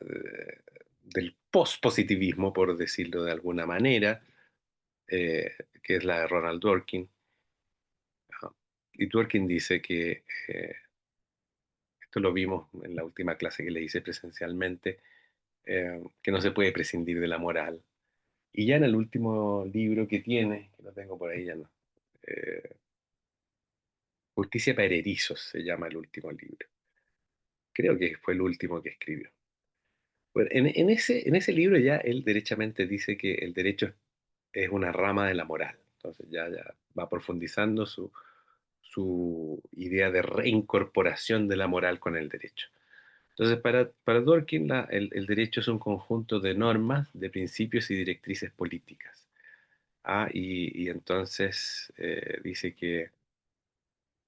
del pospositivismo, por decirlo de alguna manera, que es la de Ronald Dworkin. ¿No? Y Dworkin dice que, esto lo vimos en la última clase que le hice presencialmente, que no se puede prescindir de la moral. Y ya en el último libro que tiene, que lo tengo por ahí ya no, eh, Justicia para Erizos se llama el último libro. Creo que fue el último que escribió. Bueno, en ese libro ya él derechamente dice que el derecho es una rama de la moral. Entonces ya va profundizando su idea de reincorporación de la moral con el derecho. Entonces, para Dworkin, el derecho es un conjunto de normas, de principios y directrices políticas. Y entonces dice que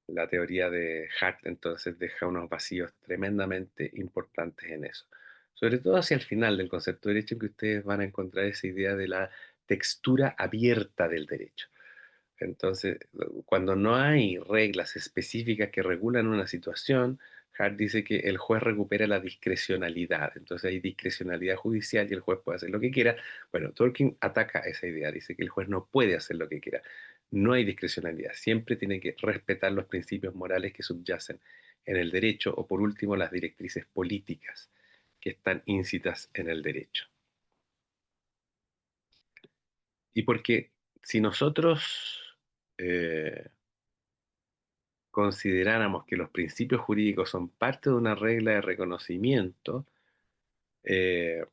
la teoría de Hart entonces deja unos vacíos tremendamente importantes en eso. Sobre todo hacia el final del concepto de derecho, en que ustedes van a encontrar esa idea de la textura abierta del derecho. Entonces, cuando no hay reglas específicas que regulan una situación, Hart dice que el juez recupera la discrecionalidad. Entonces hay discrecionalidad judicial y el juez puede hacer lo que quiera. Bueno, Tolkien ataca esa idea, dice que el juez no puede hacer lo que quiera. No hay discrecionalidad, siempre tiene que respetar los principios morales que subyacen en el derecho o por último las directrices políticas que están íncitas en el derecho. Y porque si nosotros consideráramos que los principios jurídicos son parte de una regla de reconocimiento, eh,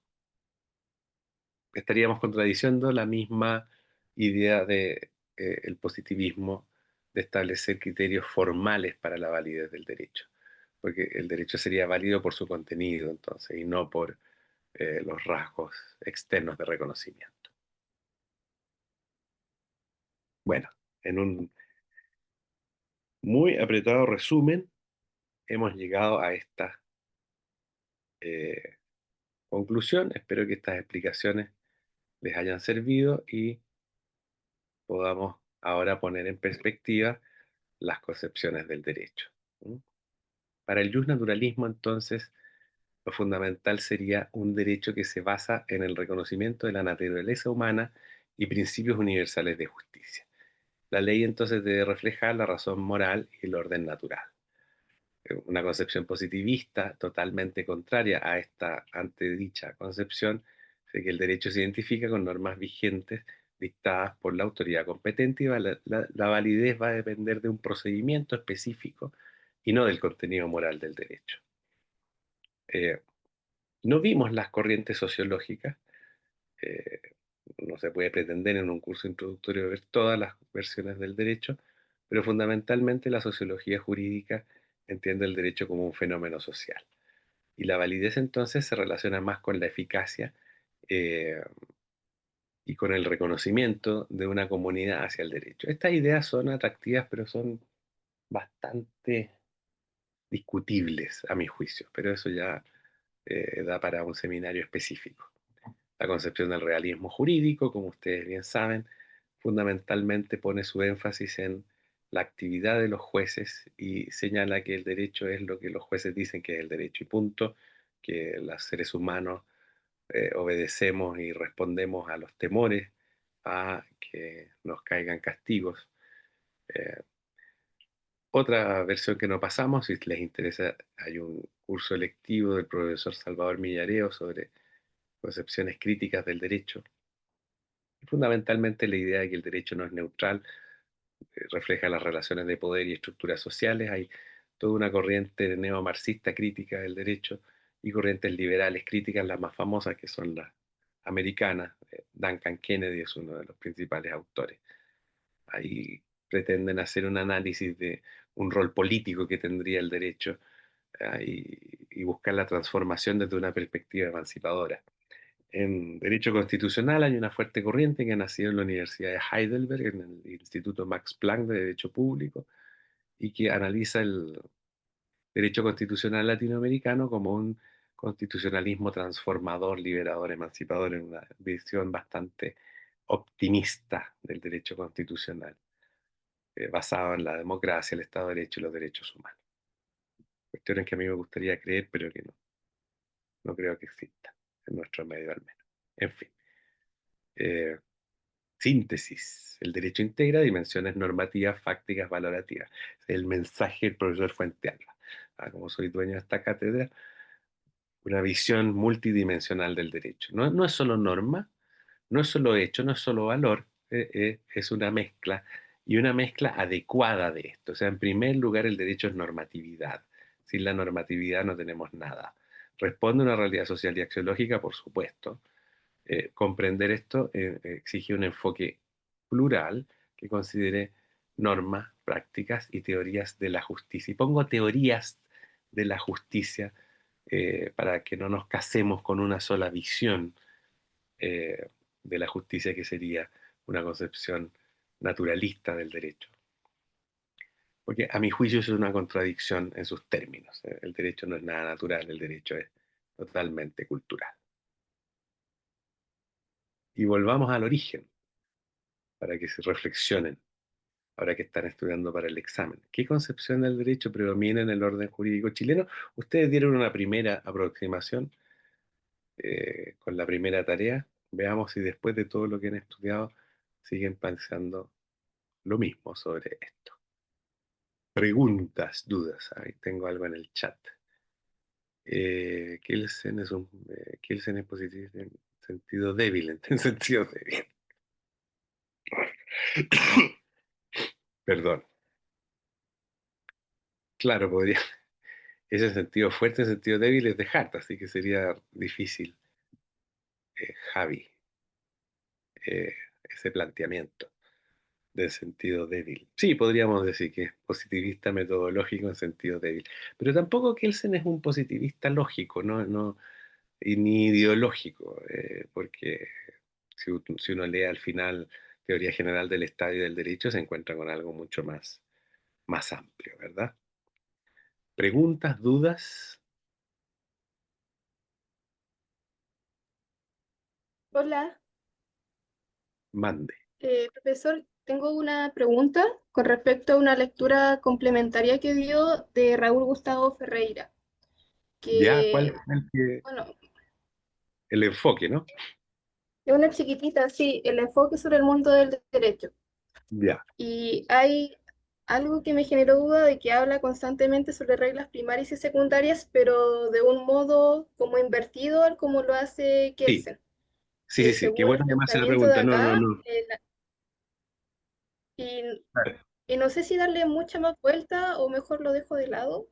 estaríamos contradiciendo la misma idea de el positivismo de establecer criterios formales para la validez del derecho, porque el derecho sería válido por su contenido, entonces, y no por los rasgos externos de reconocimiento. Bueno, en un muy apretado resumen, hemos llegado a esta eh, conclusión. Espero que estas explicaciones les hayan servido y podamos ahora poner en perspectiva las concepciones del derecho. ¿Mm? Para el justnaturalismo, entonces, lo fundamental sería un derecho que se basa en el reconocimiento de la naturaleza humana y principios universales de justicia. La ley entonces debe reflejar la razón moral y el orden natural. Una concepción positivista totalmente contraria a esta antedicha concepción de que el derecho se identifica con normas vigentes dictadas por la autoridad competente y la validez va a depender de un procedimiento específico y no del contenido moral del derecho. Eh, no vimos las corrientes sociológicas, eh, no se puede pretender en un curso introductorio ver todas las versiones del derecho, pero fundamentalmente la sociología jurídica entiende el derecho como un fenómeno social. Y la validez entonces se relaciona más con la eficacia eh, y con el reconocimiento de una comunidad hacia el derecho. Estas ideas son atractivas, pero son bastante discutibles a mi juicio, pero eso ya da para un seminario específico. La concepción del realismo jurídico, como ustedes bien saben, fundamentalmente pone su énfasis en la actividad de los jueces y señala que el derecho es lo que los jueces dicen que es el derecho y punto, que los seres humanos obedecemos y respondemos a los temores, a que nos caigan castigos. Eh, Otra versión que no pasamos, si les interesa, hay un curso electivo del profesor Salvador Millareo sobre concepciones críticas del derecho. Fundamentalmente la idea de que el derecho no es neutral, refleja las relaciones de poder y estructuras sociales. Hay toda una corriente neomarxista crítica del derecho y corrientes liberales críticas, las más famosas que son las americanas. Duncan Kennedy es uno de los principales autores. Ahí pretenden hacer un análisis de un rol político que tendría el derecho y buscar la transformación desde una perspectiva emancipadora. En derecho constitucional hay una fuerte corriente que ha nacido en la Universidad de Heidelberg, en el Instituto Max Planck de Derecho Público, y que analiza el derecho constitucional latinoamericano como un constitucionalismo transformador, liberador, emancipador, en una visión bastante optimista del derecho constitucional, basado en la democracia, el Estado de Derecho y los derechos humanos. Cuestiones que a mí me gustaría creer, pero que no creo que existan, en nuestro medio al menos. En fin. Eh, Síntesis. El derecho integra dimensiones normativas, fácticas, valorativas. El mensaje del profesor Fuentealba. Como soy dueño de esta cátedra, una visión multidimensional del derecho. No es solo norma, no es solo hecho, no es solo valor, es una mezcla y una mezcla adecuada de esto. O sea, en primer lugar, el derecho es normatividad. Sin la normatividad no tenemos nada. Responde a una realidad social y axiológica, por supuesto. Comprender esto exige un enfoque plural que considere normas, prácticas y teorías de la justicia. Y pongo teorías de la justicia para que no nos casemos con una sola visión eh, de la justicia que sería una concepción naturalista del derecho. Porque a mi juicio es una contradicción en sus términos. El derecho no es nada natural, el derecho es totalmente cultural. Y volvamos al origen para que se reflexionen ahora que están estudiando para el examen. ¿Qué concepción del derecho predomina en el orden jurídico chileno? Ustedes dieron una primera aproximación con la primera tarea. Veamos si después de todo lo que han estudiado siguen pensando lo mismo sobre esto. Preguntas, dudas. Ahí tengo algo en el chat. Kelsen es positivo en sentido débil, en sentido débil. Perdón. Claro, podría. Ese sentido fuerte, ese sentido débil es de Hart, así que sería difícil, Javi, eh, ese planteamiento del sentido débil. Sí, podríamos decir que es positivista metodológico en sentido débil, pero tampoco Kelsen es un positivista lógico, y ni ideológico, porque si uno lee al final Teoría General del Estado y del Derecho, se encuentra con algo mucho más amplio, ¿verdad? Preguntas, dudas, Hola, mande. profesor, tengo una pregunta con respecto a una lectura complementaria que dio de Raúl Gustavo Ferreira, Ya, ¿cuál que, es bueno, el enfoque, ¿no? Es una chiquitita, sí, el enfoque sobre el mundo del derecho. Ya. Y hay algo que me generó duda de que habla constantemente sobre reglas primarias y secundarias, pero de un modo como invertido al como lo hace Sí, Kelsen, sí, sí, que sí. Qué según bueno el que me hace la planteamiento de pregunta. No, no, acá, no. y, y no sé si darle mucha más vuelta o mejor lo dejo de lado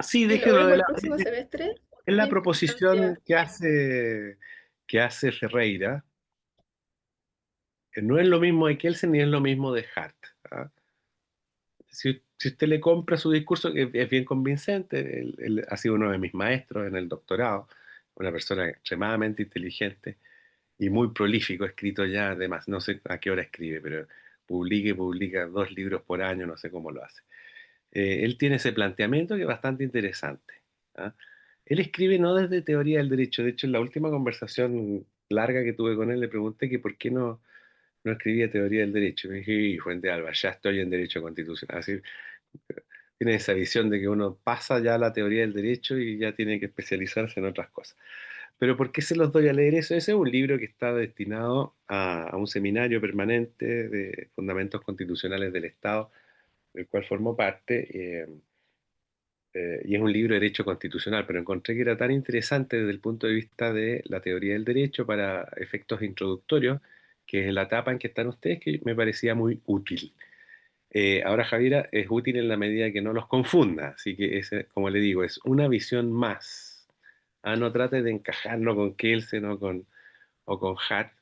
Sí, y lo déjelo vemos de el lado. próximo semestre. Es la ¿Qué proposición importancia? que hace Ferreira. No es lo mismo de Kelsen ni es lo mismo de Hart. ¿Ah? Si usted le compra su discurso, que es bien convincente, él ha sido uno de mis maestros en el doctorado, una persona extremadamente inteligente y muy prolífico, escrito ya, además, no sé a qué hora escribe, pero publica 2 libros por año, no sé cómo lo hace. Él tiene ese planteamiento que es bastante interesante. ¿Ah? Él escribe no desde teoría del derecho, de hecho en la última conversación larga que tuve con él le pregunté que por qué no escribía teoría del derecho. Y me dije, "Y, Fuente Alba, ya estoy en derecho constitucional". Así, tiene esa visión de que uno pasa ya a la teoría del derecho y ya tiene que especializarse en otras cosas. Pero ¿por qué se los doy a leer eso? Ese es un libro que está destinado a un seminario permanente de fundamentos constitucionales del Estado, del cual formo parte. Y es un libro de derecho constitucional, pero encontré que era tan interesante desde el punto de vista de la teoría del derecho para efectos introductorios, que es la etapa en que están ustedes, que me parecía muy útil. Ahora, Javiera, es útil en la medida que no los confunda, así que, como le digo, es una visión más. Ah, no trate de encajarlo con Kelsen o con Hart,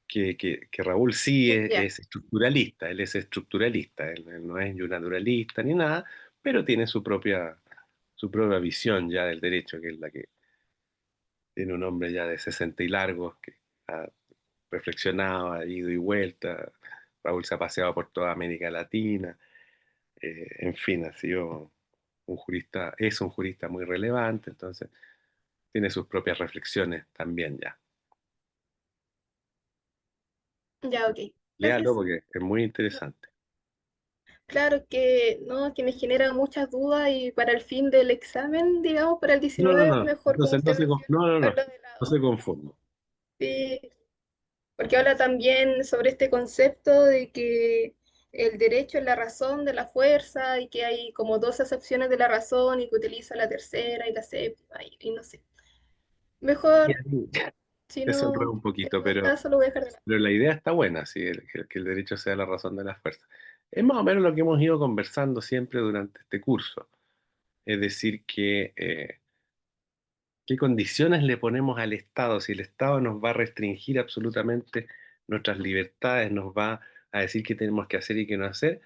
que Raúl sí Ya, es estructuralista, él es estructuralista, él no es naturalista ni nada, pero tiene su propia visión ya del derecho, que es la que tiene un hombre ya de 60 y largos, que ha reflexionado, ha ido y vuelta. Raúl se ha paseado por toda América Latina, en fin, ha sido un jurista, es un jurista muy relevante, entonces tiene sus propias reflexiones también ya. ya, ok. Léalo Gracias. porque es muy interesante. Claro que no, que me genera muchas dudas y para el fin del examen, digamos, para el No, no, 19 no. mejor, como Entonces usted menciona, no, no, no. dejarlo de No lado. se confunda. Sí, porque habla también sobre este concepto de que el derecho es la razón de la fuerza y que hay como dos acepciones de la razón y que utiliza la tercera y la séptima y no sé. Y Mejor, ahí si se enreda no, un en poquito, todo caso lo voy a dejar de lado. pero la idea está buena, sí, que el derecho sea la razón de las fuerzas. Es más o menos lo que hemos ido conversando siempre durante este curso. Es decir, qué condiciones le ponemos al Estado, si el Estado nos va a restringir absolutamente nuestras libertades, nos va a decir qué tenemos que hacer y qué no hacer.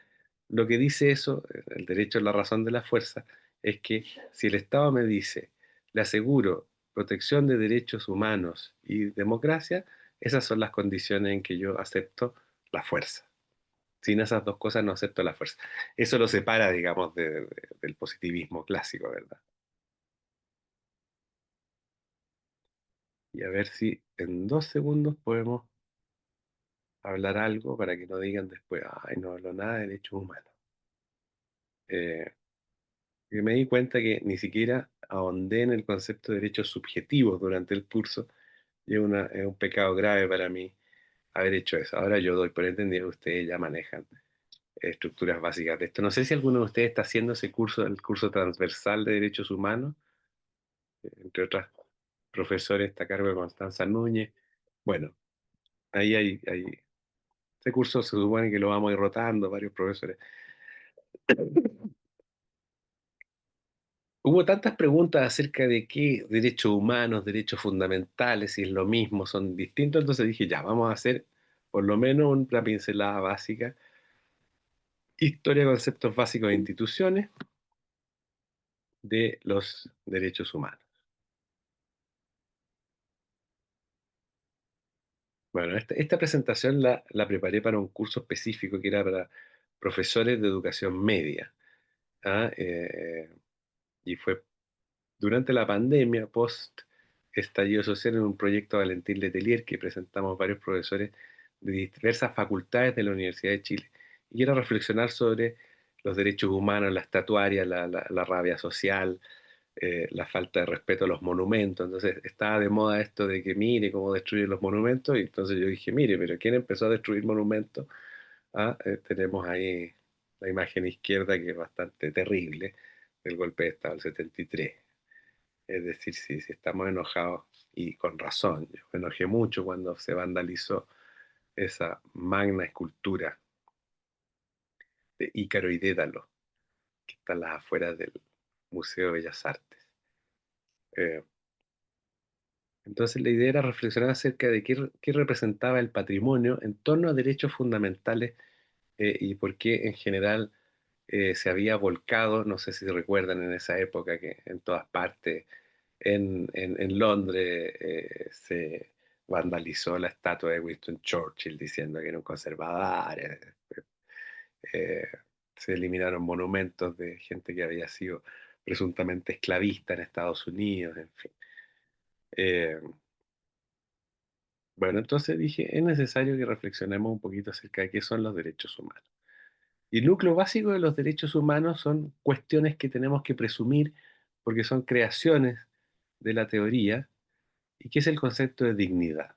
Lo que dice eso, el derecho es la razón de la fuerza, es que si el Estado me dice, le aseguro protección de derechos humanos y democracia, esas son las condiciones en que yo acepto la fuerza. Sin esas dos cosas no acepto la fuerza. Eso lo separa, digamos, del positivismo clásico, ¿verdad? Y a ver si en 2 segundos podemos hablar algo para que no digan después, ay, no hablo nada de derechos humanos. Eh, y me di cuenta que ni siquiera ahondé en el concepto de derechos subjetivos durante el curso y es un pecado grave para mí haber hecho eso. Ahora yo doy por entendido que ustedes ya manejan estructuras básicas de esto. No sé si alguno de ustedes está haciendo ese curso, el curso transversal de derechos humanos, entre otras profesores está a cargo de Constanza Núñez. Bueno, ese curso se supone que lo vamos a ir rotando, varios profesores. Hubo tantas preguntas acerca de qué derechos humanos, derechos fundamentales, si es lo mismo, son distintos, entonces dije, ya, vamos a hacer por lo menos una pincelada básica, historia, conceptos básicos de instituciones de los derechos humanos. Bueno, esta presentación la preparé para un curso específico que era para profesores de educación media. ¿Ah? Y fue durante la pandemia, post estallido social, en un proyecto Valentín Letelier que presentamos varios profesores de diversas facultades de la Universidad de Chile. Y quiero reflexionar sobre los derechos humanos, la estatuaria, la rabia social, la falta de respeto a los monumentos. Entonces estaba de moda esto de que mire cómo destruyen los monumentos, y entonces yo dije, mire, pero ¿quién empezó a destruir monumentos? Tenemos ahí la imagen izquierda, que es bastante terrible, del golpe de Estado del 73. Es decir, si estamos enojados, y con razón, yo me enojé mucho cuando se vandalizó esa magna escultura de Ícaro y Dédalo, que está a las afueras del Museo de Bellas Artes. Eh, entonces la idea era reflexionar acerca de qué representaba el patrimonio en torno a derechos fundamentales, y por qué en general se había volcado, no sé si recuerdan en esa época que en todas partes, en Londres, se vandalizó la estatua de Winston Churchill diciendo que era un conservador. Eh, Se eliminaron monumentos de gente que había sido presuntamente esclavista en Estados Unidos, en fin. Eh, bueno, entonces dije, es necesario que reflexionemos un poquito acerca de qué son los derechos humanos. Y el núcleo básico de los derechos humanos son cuestiones que tenemos que presumir porque son creaciones de la teoría, y que es el concepto de dignidad.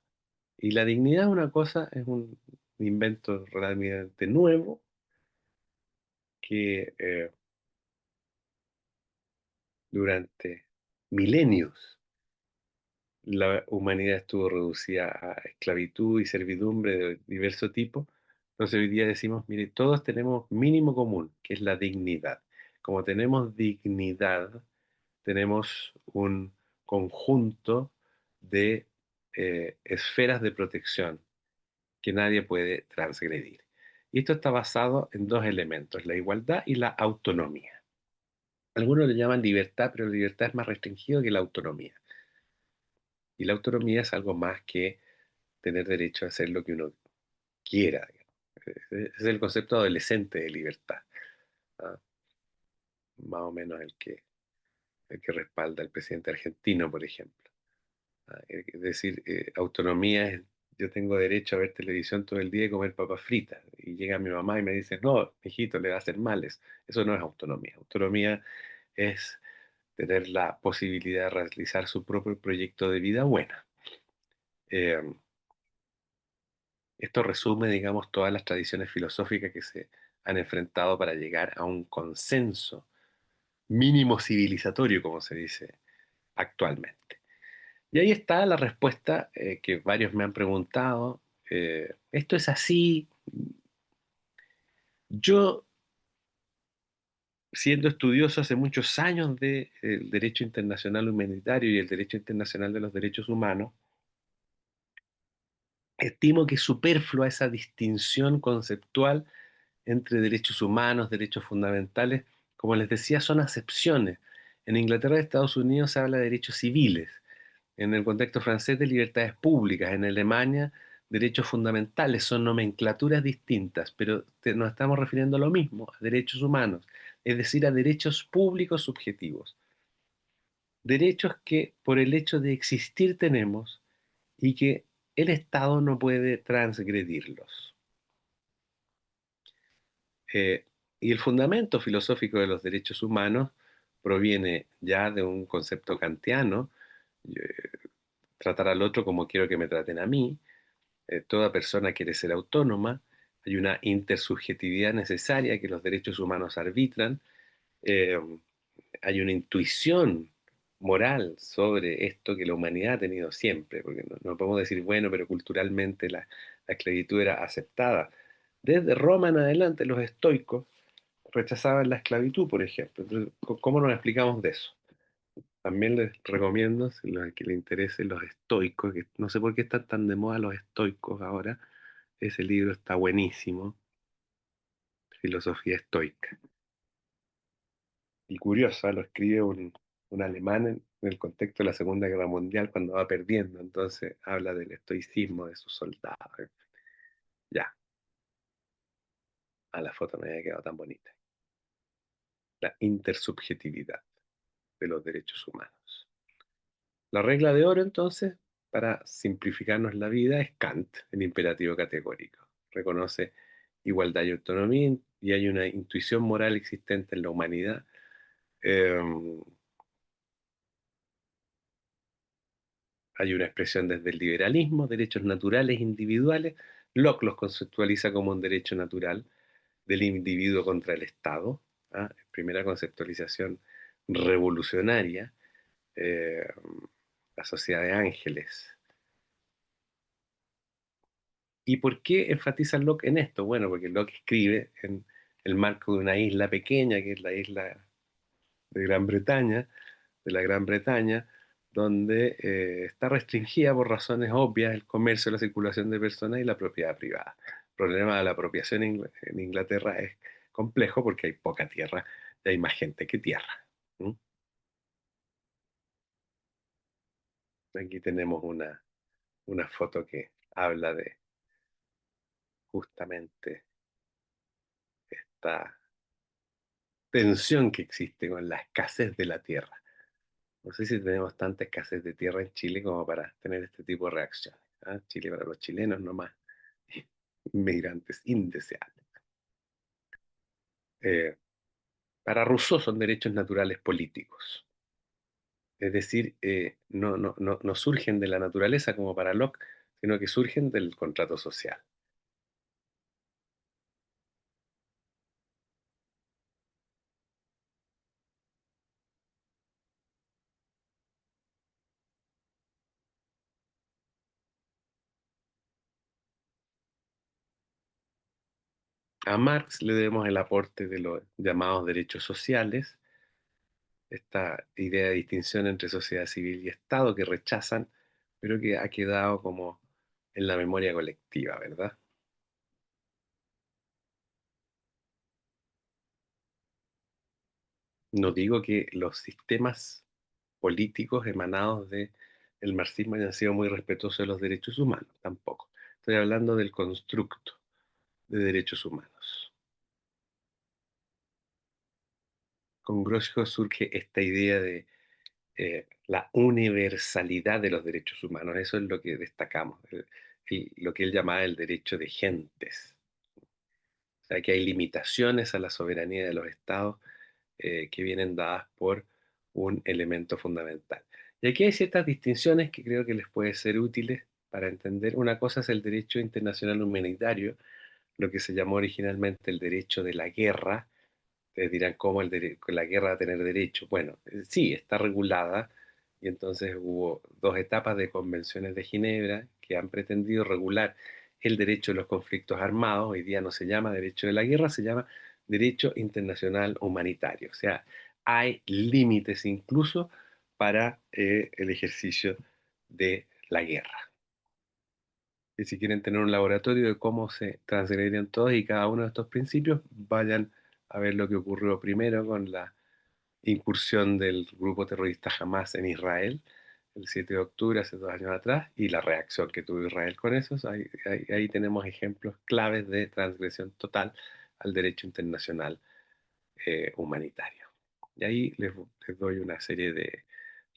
Y la dignidad es una cosa, es un invento relativamente nuevo que durante milenios la humanidad estuvo reducida a esclavitud y servidumbre de diverso tipo. Entonces hoy día decimos, mire, todos tenemos mínimo común, que es la dignidad. Como tenemos dignidad, tenemos un conjunto de esferas de protección que nadie puede transgredir. Y esto está basado en dos elementos, la igualdad y la autonomía. Algunos le llaman libertad, pero la libertad es más restringido que la autonomía. Y la autonomía es algo más que tener derecho a hacer lo que uno quiera, digamos. Es el concepto adolescente de libertad, ¿ah? Más o menos el que respalda el presidente argentino, por ejemplo. Es decir, autonomía es, yo tengo derecho a ver televisión todo el día y comer papas fritas. Y llega mi mamá y me dice, no, mijito, le va a hacer males. Eso no es autonomía. Autonomía es tener la posibilidad de realizar su propio proyecto de vida buena. Eh, Esto resume, digamos, todas las tradiciones filosóficas que se han enfrentado para llegar a un consenso mínimo civilizatorio, como se dice actualmente. Y ahí está la respuesta, que varios me han preguntado. ¿Esto es así? Yo, siendo estudioso hace muchos años del derecho internacional humanitario y el derecho internacional de los derechos humanos, estimo que es superflua esa distinción conceptual entre derechos humanos, derechos fundamentales. Como les decía, son acepciones. En Inglaterra y Estados Unidos se habla de derechos civiles, en el contexto francés de libertades públicas, en Alemania derechos fundamentales, son nomenclaturas distintas, pero nos estamos refiriendo a lo mismo, a derechos humanos, es decir, a derechos públicos subjetivos. Derechos que por el hecho de existir tenemos y que el Estado no puede transgredirlos. Eh, y el fundamento filosófico de los derechos humanos proviene ya de un concepto kantiano: tratar al otro como quiero que me traten a mí. Toda persona quiere ser autónoma, hay una intersubjetividad necesaria que los derechos humanos arbitran, eh, hay una intuición moral sobre esto que la humanidad ha tenido siempre, porque no podemos decir, bueno, pero culturalmente la esclavitud era aceptada. Desde Roma en adelante los estoicos rechazaban la esclavitud, por ejemplo. Entonces, ¿cómo nos explicamos de eso? También les recomiendo, si los que les interese, los estoicos, que no sé por qué están tan de moda los estoicos ahora. Ese libro está buenísimo, Filosofía estoica. Y curioso, lo escribe un alemán en el contexto de la Segunda Guerra Mundial, cuando va perdiendo. Entonces habla del estoicismo de sus soldados. Ya, a la foto me había quedado tan bonita. La intersubjetividad de los derechos humanos. La regla de oro, entonces, para simplificarnos la vida, es Kant, el imperativo categórico. Reconoce igualdad y autonomía, y hay una intuición moral existente en la humanidad, eh, Hay una expresión desde el liberalismo, derechos naturales individuales. Locke los conceptualiza como un derecho natural del individuo contra el Estado. ¿Ah? Primera conceptualización revolucionaria, eh, la sociedad de ángeles. ¿Y por qué enfatiza Locke en esto? Bueno, porque Locke escribe en el marco de una isla pequeña, que es la isla de Gran Bretaña, de la Gran Bretaña, donde está restringida por razones obvias el comercio, la circulación de personas y la propiedad privada. El problema de la apropiación en Inglaterra es complejo porque hay poca tierra y hay más gente que tierra. ¿Mm? Aquí tenemos una foto que habla de justamente esta tensión que existe con la escasez de la tierra. No sé si tenemos tanta escasez de tierra en Chile como para tener este tipo de reacciones. ¿Ah? Chile para los chilenos nomás, inmigrantes indeseables. Eh, para Rousseau son derechos naturales políticos. Es decir, no surgen de la naturaleza como para Locke, sino que surgen del contrato social. A Marx le debemos el aporte de los llamados derechos sociales, esta idea de distinción entre sociedad civil y Estado que rechazan, pero que ha quedado como en la memoria colectiva, ¿verdad? No digo que los sistemas políticos emanados del marxismo hayan sido muy respetuosos de los derechos humanos, tampoco. Estoy hablando del constructo de derechos humanos. Con Grocio surge esta idea de la universalidad de los derechos humanos. Eso es lo que destacamos, lo que él llamaba el derecho de gentes. O sea, que hay limitaciones a la soberanía de los estados que vienen dadas por un elemento fundamental. Y aquí hay ciertas distinciones que creo que les puede ser útiles para entender. Una cosa es el derecho internacional humanitario, lo que se llamó originalmente el derecho de la guerra. Ustedes dirán, ¿cómo la guerra va a tener derecho? Bueno, sí, está regulada y entonces hubo dos etapas de convenciones de Ginebra que han pretendido regular el derecho de los conflictos armados. Hoy día no se llama derecho de la guerra, se llama derecho internacional humanitario. O sea, hay límites incluso para el ejercicio de la guerra. Y si quieren tener un laboratorio de cómo se transgredirían todos y cada uno de estos principios, vayan a ver lo que ocurrió primero con la incursión del grupo terrorista Hamas en Israel el 7 de octubre, hace 2 años atrás, y la reacción que tuvo Israel con eso. Ahí tenemos ejemplos claves de transgresión total al derecho internacional humanitario. Y ahí les doy una serie de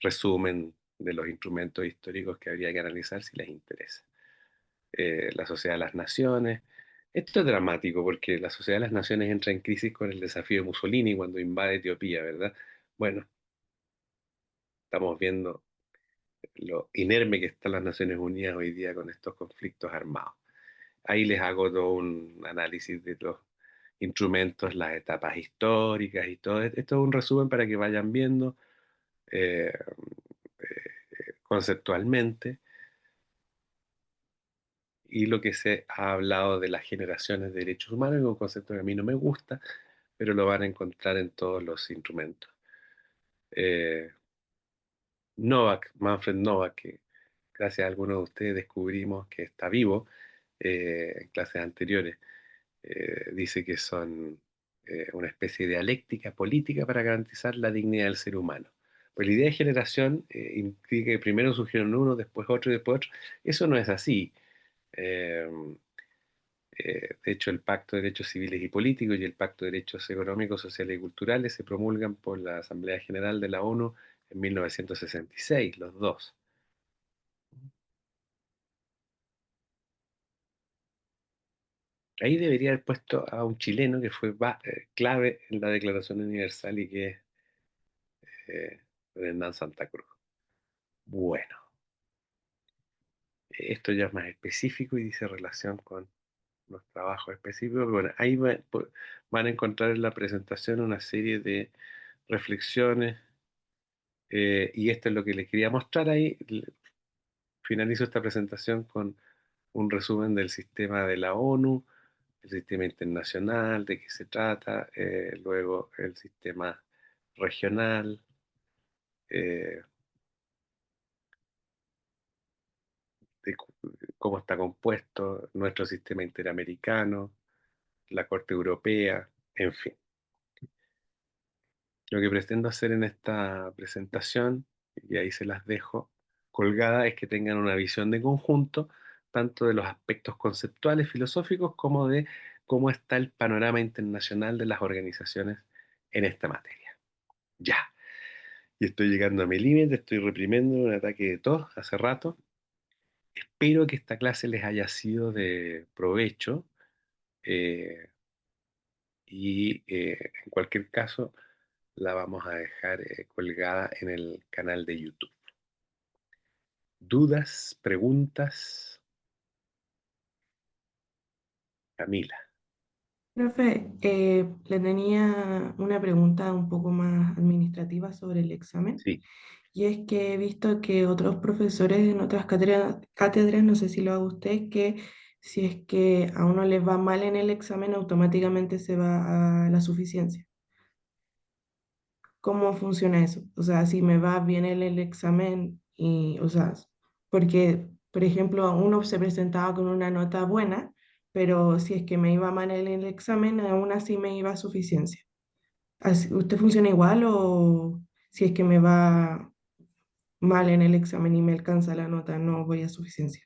resumen de los instrumentos históricos que habría que analizar si les interesa. La Sociedad de las Naciones. Esto es dramático porque la Sociedad de las Naciones entra en crisis con el desafío de Mussolini cuando invade Etiopía, ¿verdad? Bueno, estamos viendo lo inerme que están las Naciones Unidas hoy día con estos conflictos armados. Ahí les hago todo un análisis de los instrumentos, las etapas históricas y todo. Esto es un resumen para que vayan viendo eh, conceptualmente y lo que se ha hablado de las generaciones de derechos humanos, es un concepto que a mí no me gusta, pero lo van a encontrar en todos los instrumentos. Eh, Novak, Manfred Novak, que gracias a algunos de ustedes descubrimos que está vivo en clases anteriores, dice que son una especie de dialéctica política para garantizar la dignidad del ser humano. Pues la idea de generación implica que primero surgieron uno, después otro y después otro. Eso no es así. Eh, de hecho, el Pacto de Derechos Civiles y Políticos y el Pacto de Derechos Económicos, Sociales y Culturales se promulgan por la Asamblea General de la ONU en 1966, los dos. Ahí debería haber puesto a un chileno que fue clave en la Declaración Universal y que es Hernán Santa Cruz. Bueno, Esto ya es más específico y dice relación con los trabajos específicos. Bueno, ahí van a encontrar en la presentación una serie de reflexiones y esto es lo que les quería mostrar ahí. Finalizo esta presentación con un resumen del sistema de la ONU, el sistema internacional, de qué se trata, luego el sistema regional, eh, de cómo está compuesto nuestro sistema interamericano, la Corte Europea, en fin. Lo que pretendo hacer en esta presentación, y ahí se las dejo colgada, es que tengan una visión de conjunto, tanto de los aspectos conceptuales, filosóficos, como de cómo está el panorama internacional de las organizaciones en esta materia. Ya, y estoy llegando a mi límite, estoy reprimiendo un ataque de tos hace rato. Espero que esta clase les haya sido de provecho eh, y en cualquier caso la vamos a dejar colgada en el canal de YouTube. ¿Dudas, preguntas? Camila. Profe, le tenía una pregunta un poco más administrativa sobre el examen. Sí, Y es que he visto que otros profesores en otras cátedras, no sé si lo haga usted, que si es que a uno les va mal en el examen, automáticamente se va a la suficiencia. ¿Cómo funciona eso? O sea, si me va bien en el examen y, o sea, porque, por ejemplo, uno se presentaba con una nota buena, pero si es que me iba mal en el examen, aún así me iba a suficiencia. ¿Usted funciona igual o si es que me va mal en el examen y me alcanza la nota, no voy a suficiencia?